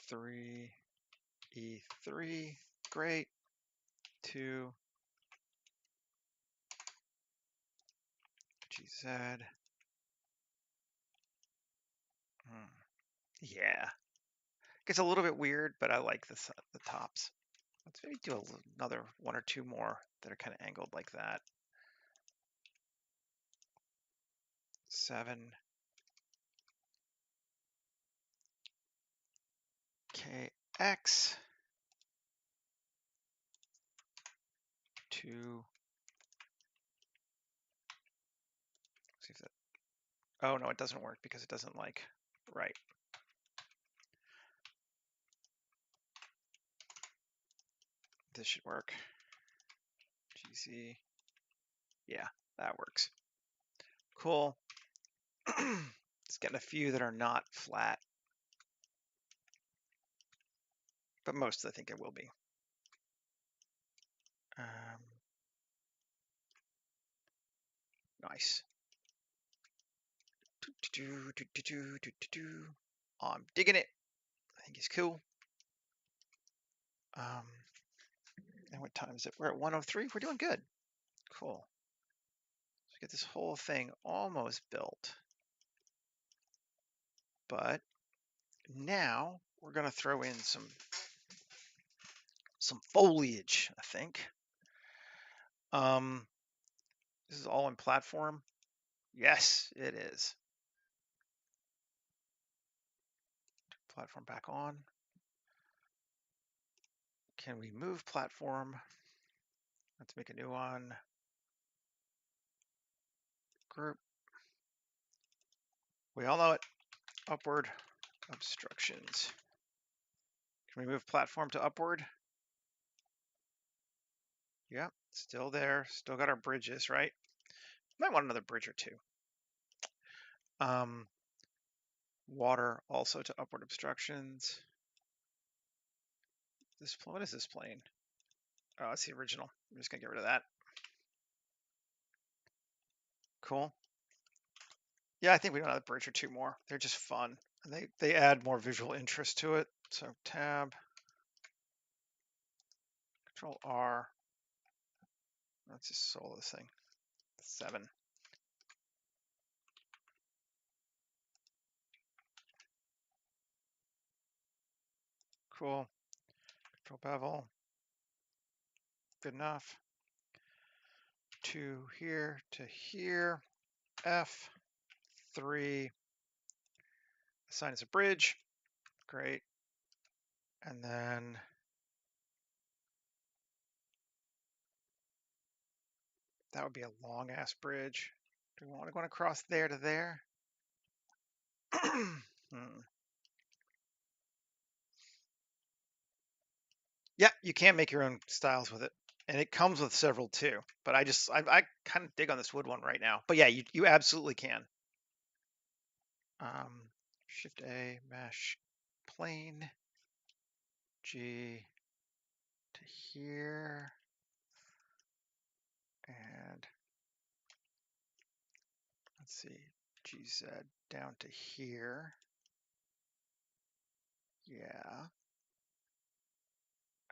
3, E3, great. 2, GZ. Yeah. Gets a little bit weird, but I like this, the tops. Let's maybe do another 1 or 2 more that are kind of angled like that. 7, KX, 2, see if that, oh no, it doesn't work because it doesn't like, right. This should work. GC, yeah, that works. Cool. It's getting a few that are not flat, but most I think it will be. Nice. Oh, I'm digging it. I think it's cool. And what time is it? We're at 1:03. We're doing good. Cool. Let's get this whole thing almost built. But now we're going to throw in some foliage, I think. This is all in platform. Yes, it is. Platform back on. Can we move platform? Let's make a new one. Group. We all know it. Upward obstructions. Can we move platform to upward? Yep, still there. Still got our bridges, right? Might want another bridge or two. Water also to upward obstructions. What is this plane? Oh, it's the original. I'm just gonna get rid of that. Cool. Yeah, I think we don't have a bridge or two more. They're just fun, and they add more visual interest to it. So tab, Control R. Let's just solo this thing. 7. Cool. Control bevel. Good enough. 2 here to here. F3. Assign as a bridge. Great. And then that would be a long ass bridge. Do we want to go across there to there? Yeah, you can make your own styles with it, and it comes with several too. But I kind of dig on this wood one right now. But yeah, you absolutely can. Shift A, mesh, plane, G to here, and let's see, GZ down to here. Yeah.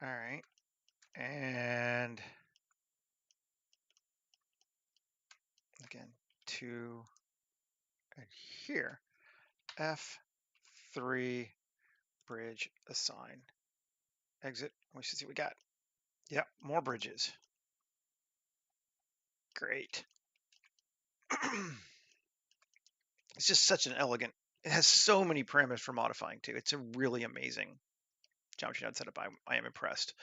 All right. And again, 2 and here. F3 bridge assign. Exit. We should see what we got. Yep, more bridges. Great. It's just such an elegant. It has so many parameters for modifying too. It's a really amazing geometry node setup. I am impressed.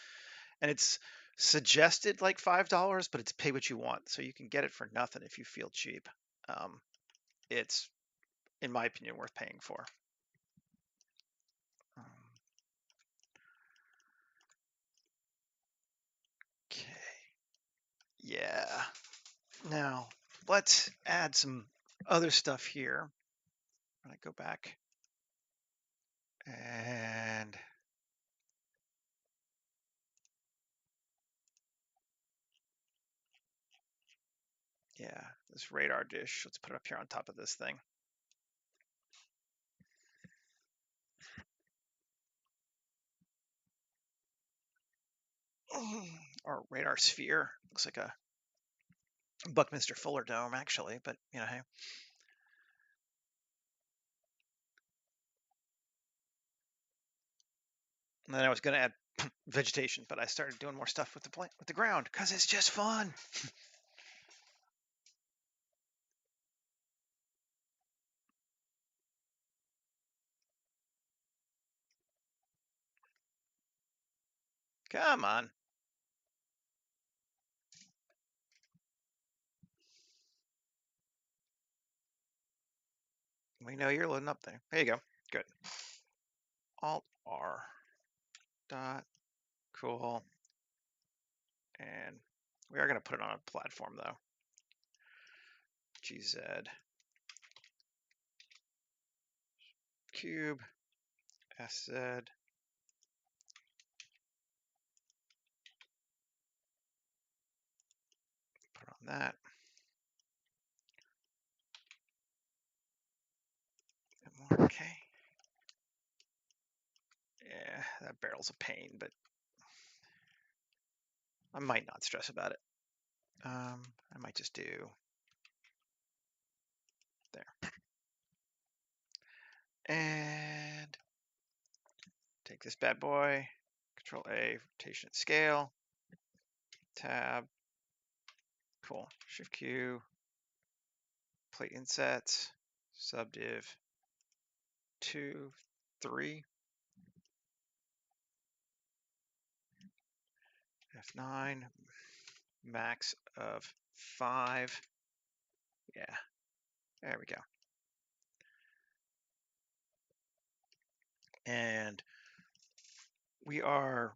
And it's suggested like $5, but it's pay what you want. So you can get it for nothing if you feel cheap. It's, in my opinion, worth paying for. Okay. Yeah. Now let's add some other stuff here. When I go back and yeah, this radar dish, let's put it up here on top of this thing. Or radar sphere. Looks like a Buckminster Fuller dome, actually, but you know, hey. And then I was going to add vegetation, but I started doing more stuff with the ground because it's just fun. Come on. We know you're loading up there. There you go. Good. Alt R. Dot. Cool. And we are going to put it on a platform though. GZ. Cube. SZ. Put on that. Okay. Yeah, that barrel's a pain, but I might not stress about it. I might just do there. And take this bad boy, Control A, rotation and scale, tab, cool, Shift Q, plate insets, subdiv, 2, 3, F9, max of 5. Yeah, there we go. And we are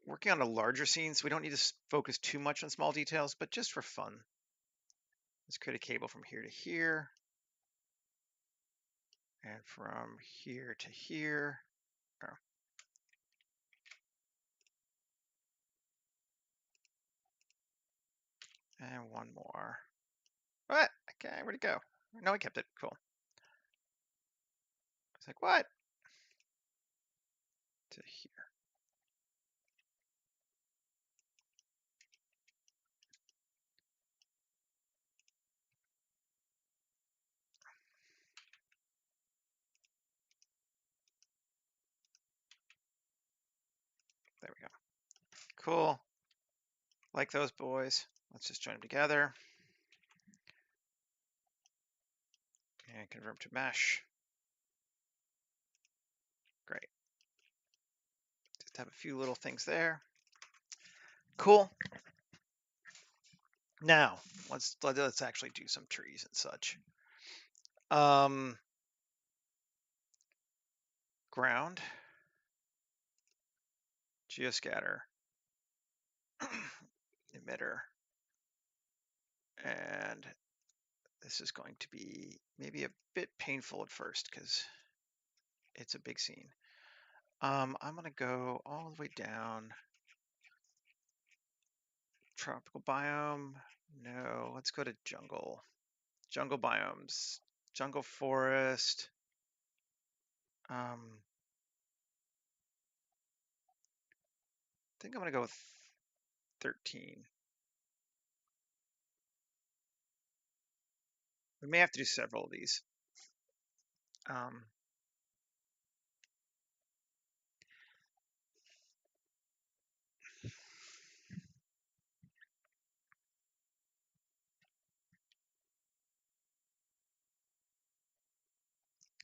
working on a larger scene, so we don't need to focus too much on small details, but just for fun. Let's create a cable from here to here, and from here to here. Oh. And one more. What? Okay, where'd it go? No, I kept it. Cool. It's like, what? To here. There we go. Cool. Like those boys. Let's just join them together. And convert to mesh. Great. Just have a few little things there. Cool. Now, let's actually do some trees and such. Ground. Geoscatter. Emitter. And this is going to be maybe a bit painful at first because it's a big scene. I'm going to go all the way down. Tropical biome. No, let's go to jungle. Jungle biomes. Jungle forest. I think I'm going to go with 13. We may have to do several of these.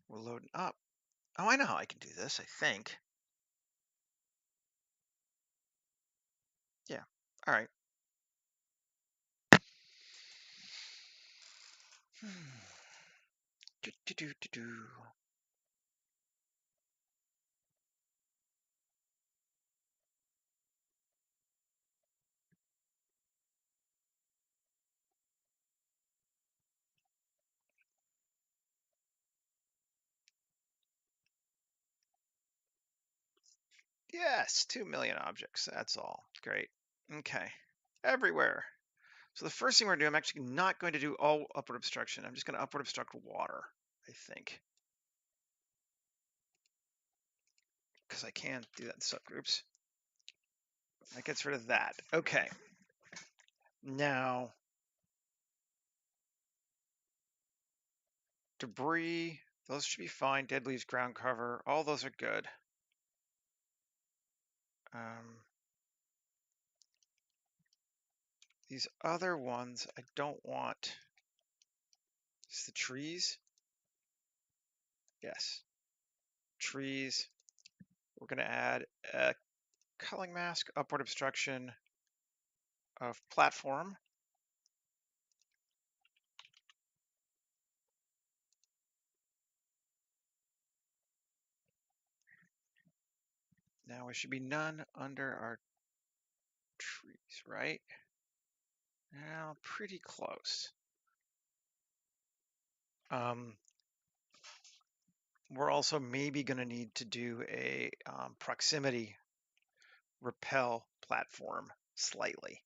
We're loading up. Oh, I know how I can do this, I think. Yeah, all right. Yes, 2 million objects. That's all. Great. Okay. Everywhere. So the first thing we're doing, I'm actually not going to do all upward obstruction. I'm just going to upward obstruct water, I think. Because I can do that in subgroups. That gets rid of that. Okay. Now, debris, those should be fine. Dead leaves, ground cover, all those are good. These other ones I don't want. It's the trees. Yes. Trees. We're going to add a culling mask, upward obstruction of platform. Now there should be none under our trees, right? Now, pretty close. We're also maybe going to need to do a proximity repel platform slightly.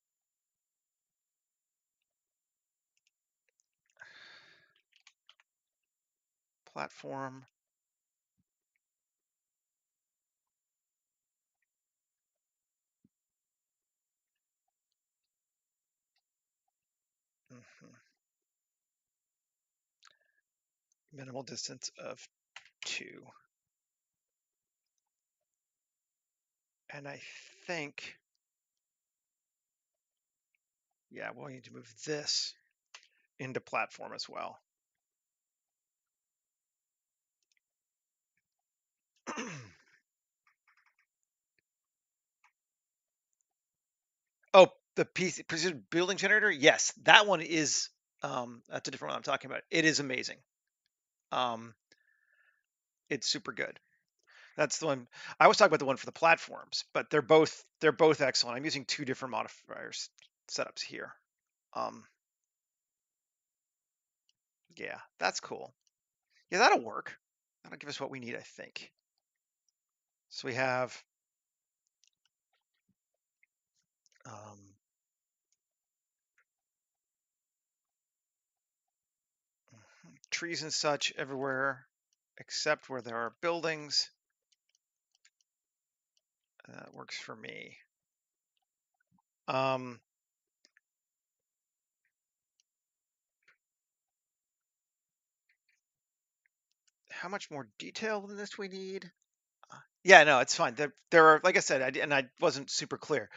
Platform. Minimal distance of 2. And I think, yeah, we'll need to move this into platform as well. Oh, the precision building generator? Yes, that one is, that's a different one I'm talking about. It is amazing. It's super good. That's the one I was talking about, the one for the platforms, but they're both excellent. I'm using 2 different modifiers setups here. Yeah, that's cool. Yeah, that'll work. That'll give us what we need, I think. So we have trees and such everywhere, except where there are buildings. That works for me. How much more detail than this we need? Yeah, no, it's fine. There are, like I said, and I wasn't super clear.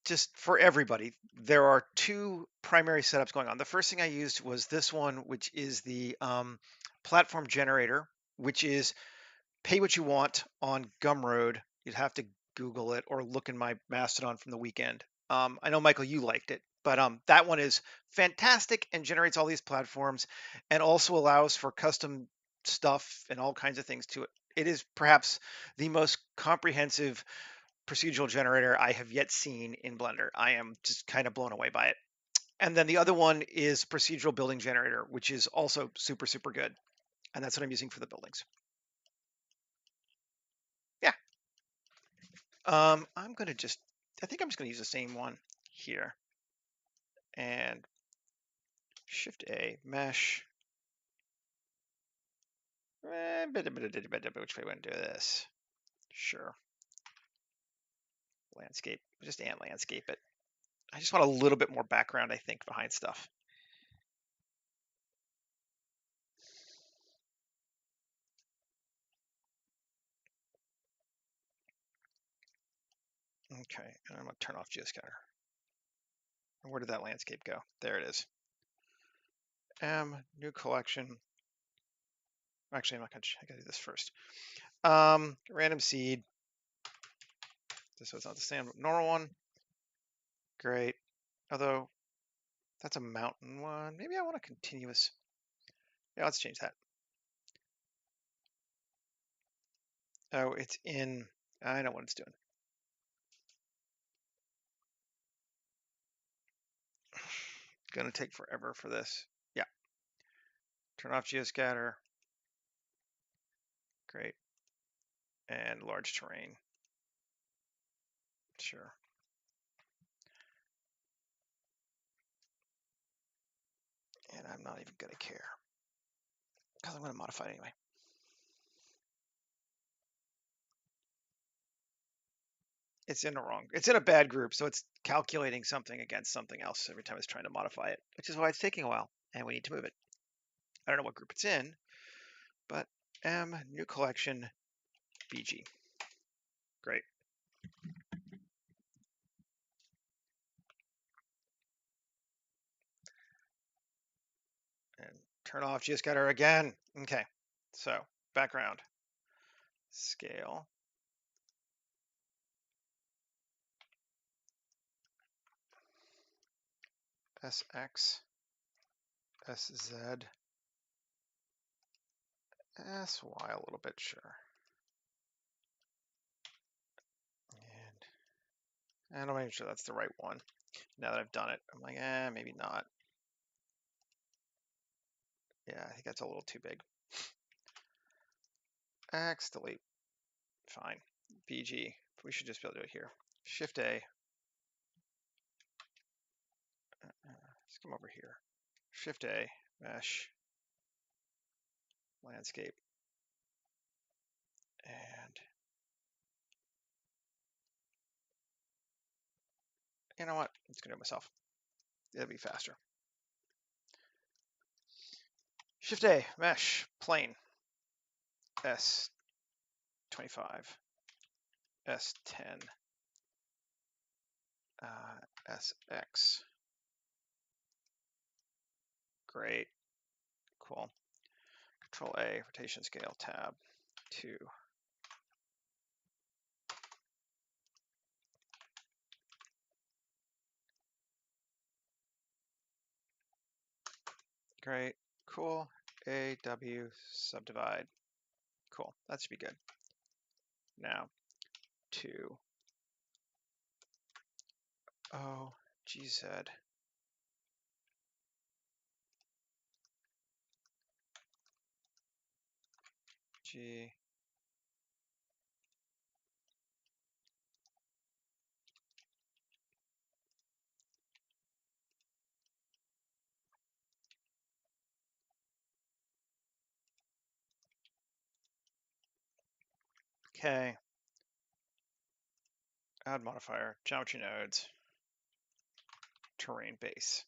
Just for everybody, there are two primary setups going on. The first thing I used was this one, which is the platform generator, which is pay what you want on Gumroad. You'd have to Google it or look in my Mastodon from the weekend. I know, Michael, you liked it, but that one is fantastic and generates all these platforms and also allows for custom stuff and all kinds of things to it. It is perhaps the most comprehensive procedural generator I have yet seen in Blender. I am just kind of blown away by it. And then the other one is procedural building generator, which is also super, super good. And that's what I'm using for the buildings. Yeah. I'm going to just, I think I'm just going to use the same one here. And Shift A, mesh. Which way we want to do this? Sure. Landscape, just ant landscape it. I just want a little bit more background, I think, behind stuff. Okay, and I'm going to turn off geoscatter. And where did that landscape go? There it is. New collection. Actually, I'm not gonna, I gotta do this first. Random seed. This was not the same normal one. Great. Although that's a mountain one. Maybe I want a continuous. Yeah, let's change that. Oh, it's in. I know what it's doing. Gonna take forever for this. Yeah. Turn off geoscatter. Great. And large terrain. Sure. And I'm not even gonna care because I'm gonna modify it anyway. It's in the wrong. It's in a bad group, so it's calculating something against something else every time it's trying to modify it, which is why it's taking a while, and we need to move it. I don't know what group it's in, but new collection, BG. Great. And turn off geoscatter again. Okay, so background, scale, SX, SZ, SY a little bit, sure. And I'm not even sure that's the right one. Now that I've done it, I'm like, maybe not. Yeah, I think that's a little too big. X, delete. Fine. BG. We should just be able to do it here. Shift A. Let's come over here. Shift A. Mesh. Landscape. And you know what? I'm just gonna do it myself. It'll be faster. Shift A. Mesh. Plane. S25. S10. SX. Great. Cool. Control A. Rotation scale. Tab. 2. Great. Cool. AW subdivide. Cool. That should be good. Now, 2. O, GZ. G. Okay. Add modifier, geometry nodes, terrain base.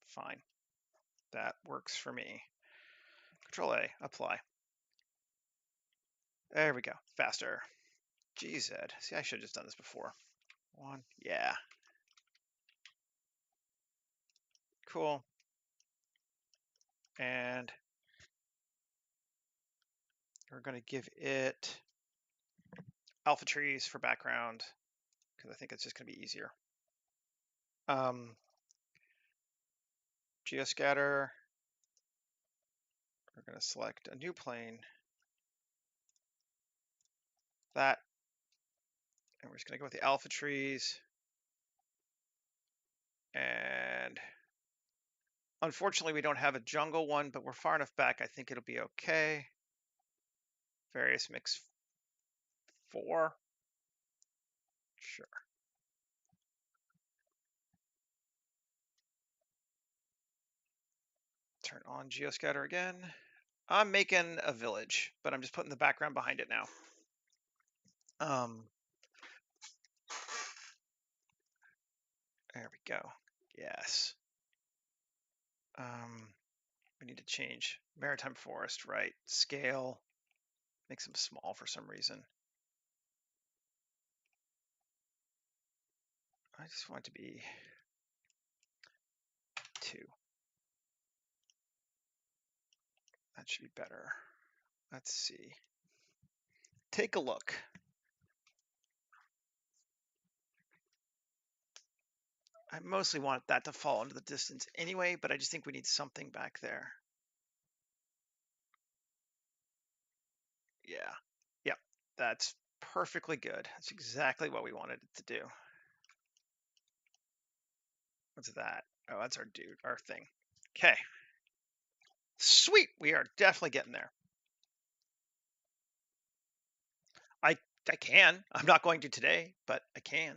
Fine. That works for me. Control A, apply. There we go. Faster. GZ. See, I should have just done this before. One. Yeah. Cool. And we're going to give it alpha trees for background because I think it's just going to be easier. Geoscatter. We're going to select a new plane. That. And we're just going to go with the alpha trees. And unfortunately, we don't have a jungle one, but we're far enough back. I think it'll be okay. Various mix 4. Sure. Turn on Geoscatter again. I'm making a village, but I'm just putting the background behind it now. There we go. Yes. We need to change maritime forest, right? Scale. Makes them small for some reason. I just want it to be 2. That should be better. Let's see. Take a look. I mostly want that to fall into the distance anyway, but I just think we need something back there. Yeah. Yep. That's perfectly good. That's exactly what we wanted it to do. What's that? Oh, that's our dude, our thing. Okay. Sweet. We are definitely getting there. I can. I'm not going to today, but I can.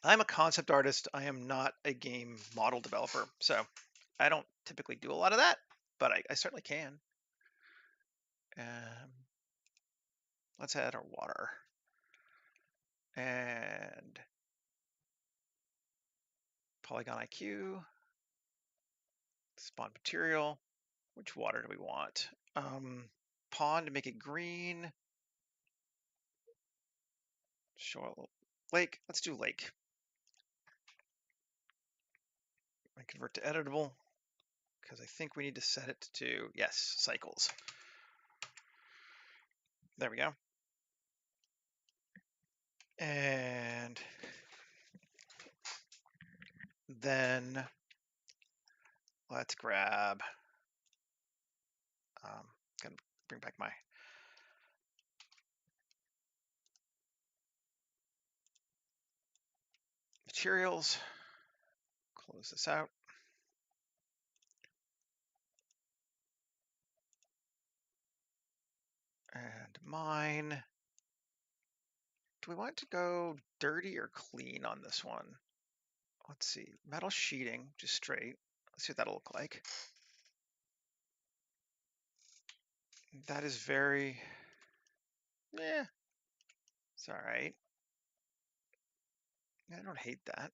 I'm a concept artist. I am not a game model developer. So I don't typically do a lot of that, but I certainly can. Let's add our water. And Polygon IQ. Spawn material. Which water do we want? Pond to make it green. Show lake. Let's do lake. And convert to editable because I think we need to set it to, yes, cycles. There we go. And then let's grab, gonna bring back my materials, close this out. And mine. Do we want to go dirty or clean on this one? Let's see, metal sheeting, just straight. Let's see what that'll look like. That is very, it's all right. I don't hate that.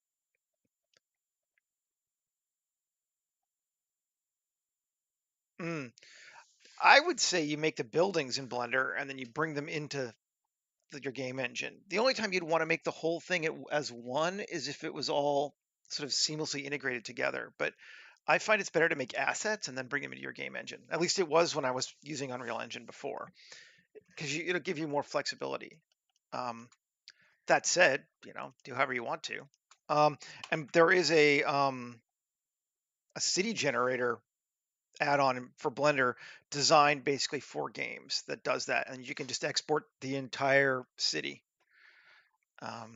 I would say you make the buildings in Blender and then you bring them into your game engine. The only time you'd want to make the whole thing as one is if it was all sort of seamlessly integrated together. But I find it's better to make assets and then bring them into your game engine. At least it was when I was using Unreal Engine before, because it'll give you more flexibility. That said, do however you want to. And there is a city generator add-on for Blender designed basically for games that does that, and you can just export the entire city. I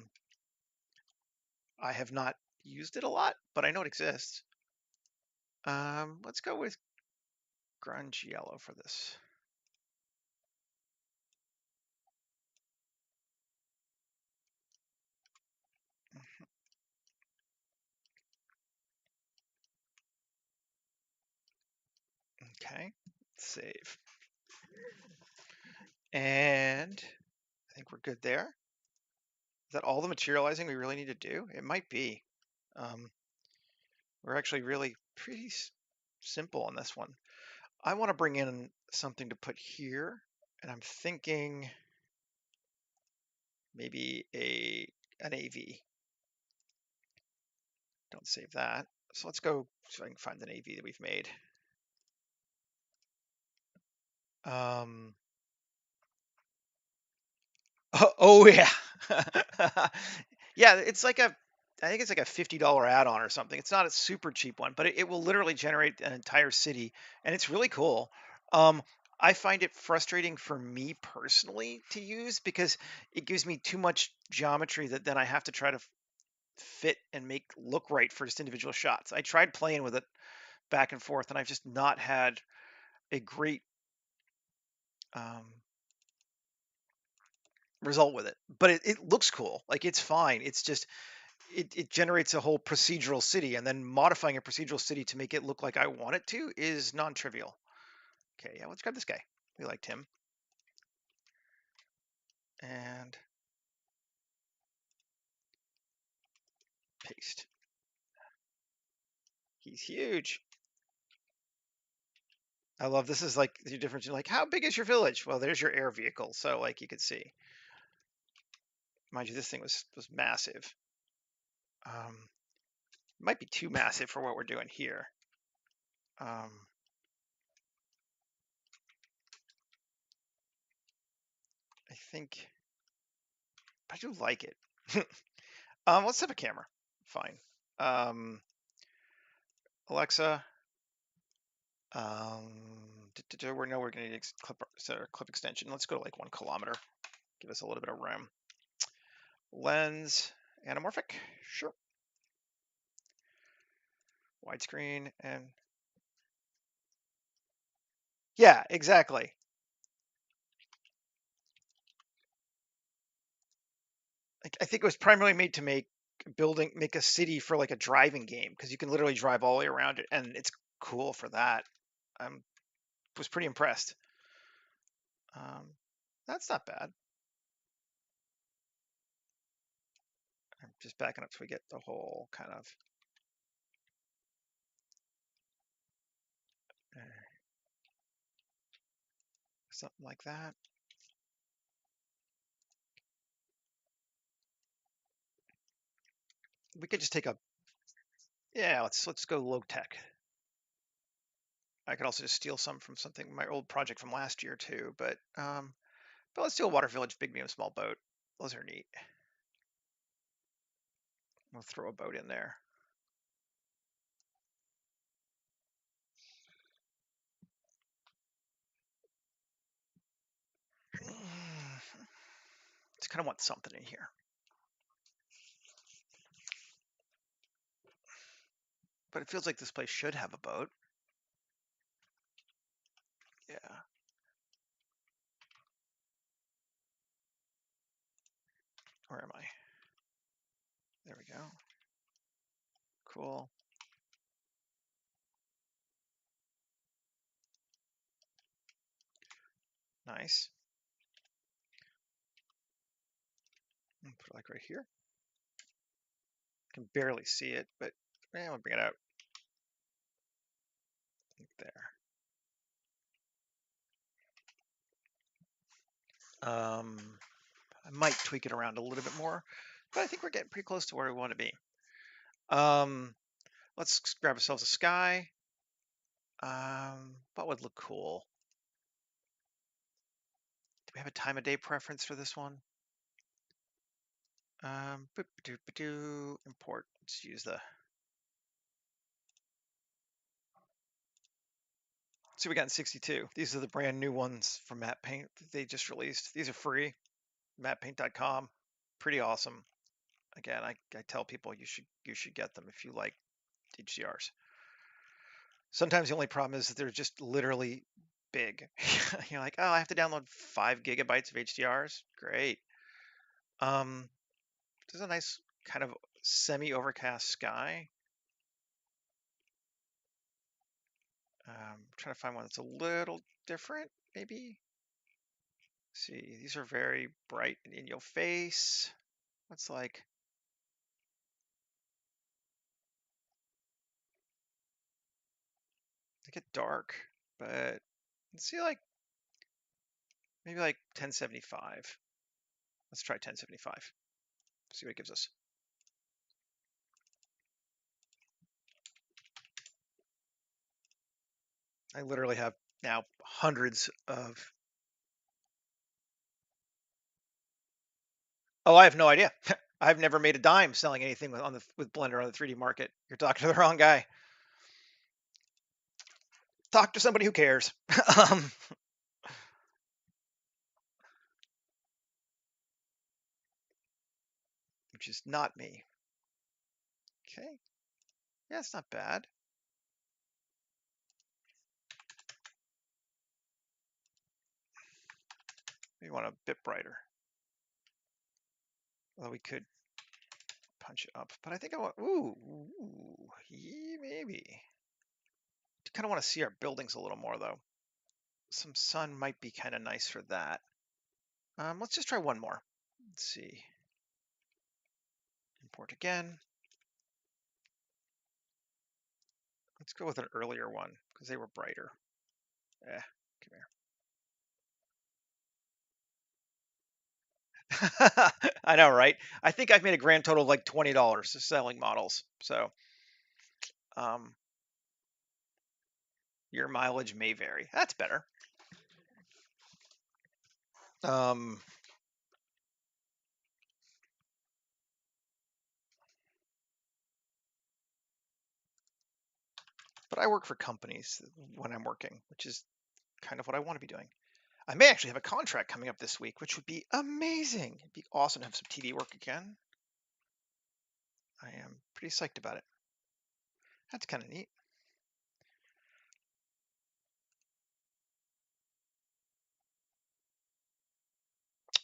have not used it a lot, but I know it exists. Let's go with grunge yellow for this. Okay, save. And I think we're good there. Is that all the materializing we really need to do? It might be. We're actually really pretty simple on this one. I want to bring in something to put here, and I'm thinking maybe an AV. Don't save that. So let's go so I can find an AV that we've made. Oh yeah. Yeah, it's like I think it's like a $50 add-on or something. It's not a super cheap one, but it will literally generate an entire city, and it's really cool. Um, I find it frustrating for me personally to use because it gives me too much geometry that then I have to try to fit and make look right for just individual shots. I tried playing with it back and forth, and I've just not had a great um, result with it. But it looks cool. Like it's fine. It's just it generates a whole procedural city, and then modifying a procedural city to make it look like I want it to is non-trivial. Okay, yeah, let's grab this guy. We liked him. And paste. He's huge. I love this is like the difference in like how big is your village? Well, there's your air vehicle. So like you could see. Mind you, this thing was massive. Might be too massive for what we're doing here. Um, I think I do like it. Let's have a camera. Fine. Alexa, we're going to need set our clip extension. Let's go to like 1 kilometer. Give us a little bit of room. Lens, anamorphic, sure. Widescreen and yeah, exactly. I think it was primarily made to make a city for like a driving game because you can literally drive all the way around it, and it's cool for that. I was pretty impressed. That's not bad. I'm just backing up so we get the whole kind of something like that. We could just take a yeah. Let's go low tech. I could also just steal some from something my old project from last year too. But let's do a water village, big, medium, small boat. Those are neat. We'll throw a boat in there. Just kind of want something in here. But it feels like this place should have a boat. Yeah. Where am I? There we go. Cool. Nice. Put it like right here. Can barely see it, but I'll bring it out. There. I might tweak it around a little bit more, but I think we're getting pretty close to where we want to be. Let's grab ourselves a sky. What would look cool? Do we have a time of day preference for this one? Import. Let's use the. So we got in 62. These are the brand new ones from Matte Paint that they just released. These are free. MattePaint.com. Pretty awesome. Again, I tell people you should get them if you like HDRs. Sometimes the only problem is that they're just literally big. You're like, oh, I have to download 5 GB of HDRs. Great. There's a nice kind of semi-overcast sky. Trying to find one that's a little different, maybe. See, these are very bright and in your face. What's like? They get dark, but let's see, like maybe like 1075. Let's try 1075. See what it gives us. I literally have now hundreds of. Oh, I have no idea. I've never made a dime selling anything with Blender on the 3D market. You're talking to the wrong guy. Talk to somebody who cares. Which is not me. Okay. Yeah, it's not bad. We want a bit brighter. Well, we could punch it up, but I think I want, yeah, maybe. I kind of want to see our buildings a little more though. Some sun might be kind of nice for that. Let's just try one more. Let's see. Import again. Let's go with an earlier one because they were brighter. Come here. I know, right? I think I've made a grand total of like $20 selling models. So your mileage may vary. That's better. But I work for companies when I'm working, which is kind of what I want to be doing. I may actually have a contract coming up this week, which would be amazing. It'd be awesome to have some TV work again. I am pretty psyched about it. That's kind of neat.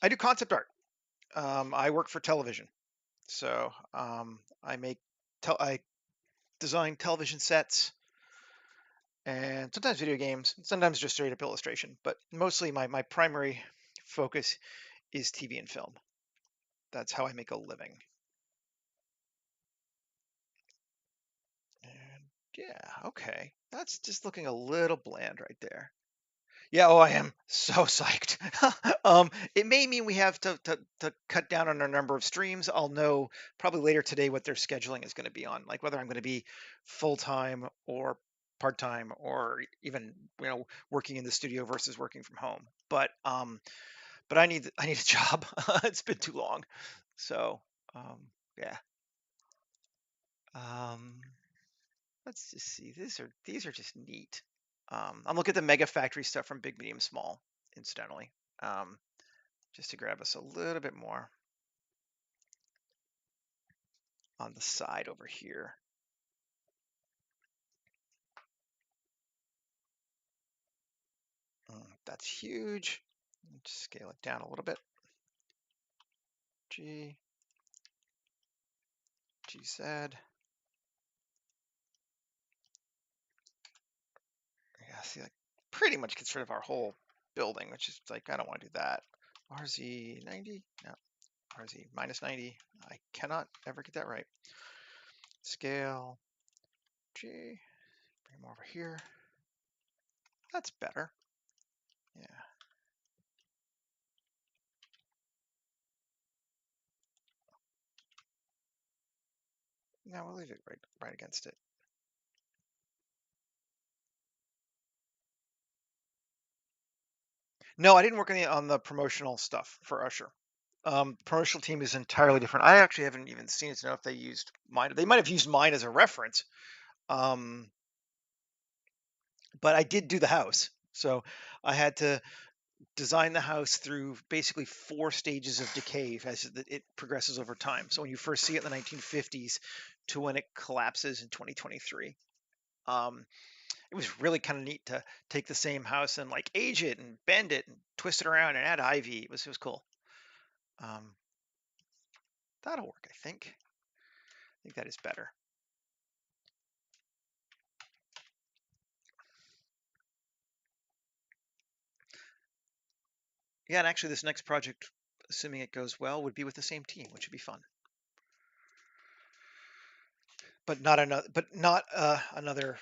I do concept art. I work for television, so I design television sets and sometimes video games, sometimes just straight up illustration. But mostly my primary focus is TV and film. That's how I make a living. And yeah, okay. That's just looking a little bland right there. Yeah, oh, I am so psyched. It may mean we have to cut down on our number of streams. I'll know probably later today what their scheduling is going to be on, like whether I'm going to be full time or part time, or even working in the studio versus working from home. But I need a job. It's been too long, so yeah. Um, let's just see. These are just neat. I'm looking at the Mega Factory stuff from Big, Medium, Small, incidentally, just to grab us a little bit more on the side over here. That's huge. Just scale it down a little bit. G, GZ. Yeah, see, like pretty much gets rid of our whole building, which is like, I don't want to do that. RZ 90? No, RZ minus 90. I cannot ever get that right. Scale, G, bring them over here. That's better. Yeah. No, we'll leave it right against it. No, I didn't work on the promotional stuff for Usher. Promotional team is entirely different. I actually haven't even seen it to know if they used mine. They might have used mine as a reference. But I did do the house. So I had to design the house through basically 4 stages of decay as it progresses over time. So when you first see it in the 1950s to when it collapses in 2023. It was really kind of neat to take the same house and like age it and bend it and twist it around and add ivy. It was cool. That'll work, I think. I think that is better. Yeah, and actually this next project, assuming it goes well, would be with the same team, which would be fun. But not another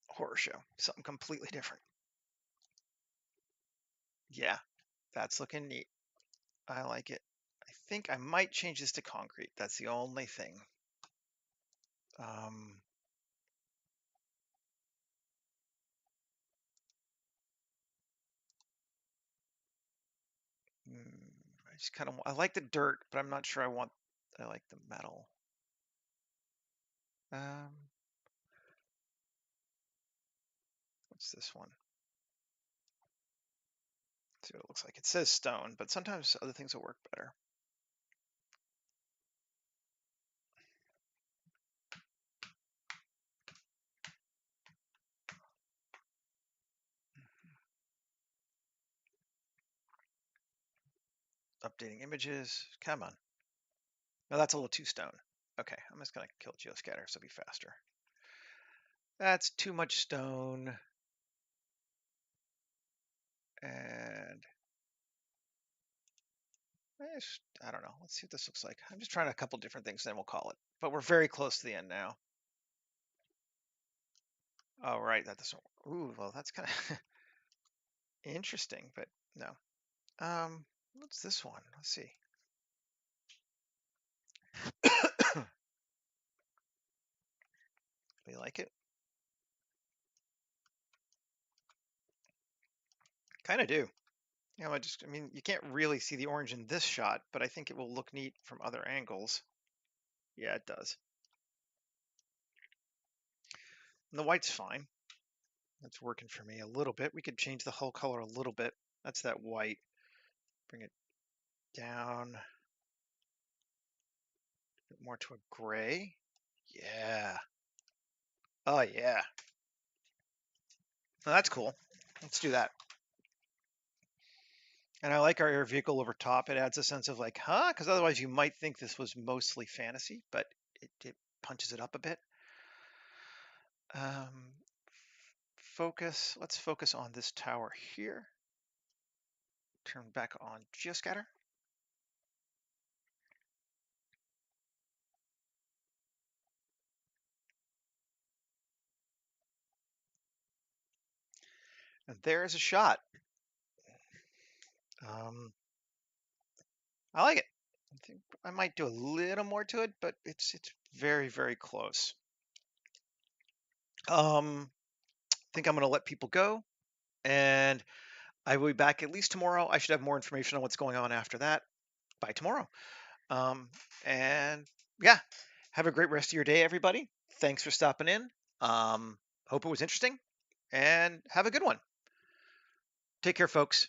horror show. Something completely different. Yeah, that's looking neat. I like it. I think I might change this to concrete. That's the only thing. Um, I just kind of I like the dirt, but I'm not sure I like the metal. What's this one? Let's see what it looks like. It says stone, but sometimes other things will work better. Updating images. Come on. No, that's a little too stone. Okay, I'm just gonna kill geoscatter so it'll be faster. That's too much stone. And I don't know. Let's see what this looks like. I'm just trying a couple different things, then we'll call it. But we're very close to the end now. Oh, right. That doesn't. Ooh, well, that's kind of interesting, but no. What's this one? Let's see. We like it? Kind of do. You know, I mean, you can't really see the orange in this shot, but I think it will look neat from other angles. Yeah, it does. And the white's fine. That's working for me a little bit. We could change the whole color a little bit. That's that white. Bring it down a bit more to a gray. Yeah. Oh, yeah. Oh, that's cool. Let's do that. And I like our air vehicle over top. It adds a sense of like, huh? Because otherwise you might think this was mostly fantasy, but it punches it up a bit. Um, focus. Let's focus on this tower here. Turn back on geoscatter. And there's a shot. I like it. I think I might do a little more to it, but it's very, very close. I think I'm going to let people go, and I will be back at least tomorrow. I should have more information on what's going on after that by tomorrow. Um, and yeah, have a great rest of your day, everybody. Thanks for stopping in. Hope it was interesting, and have a good one. Take care, folks.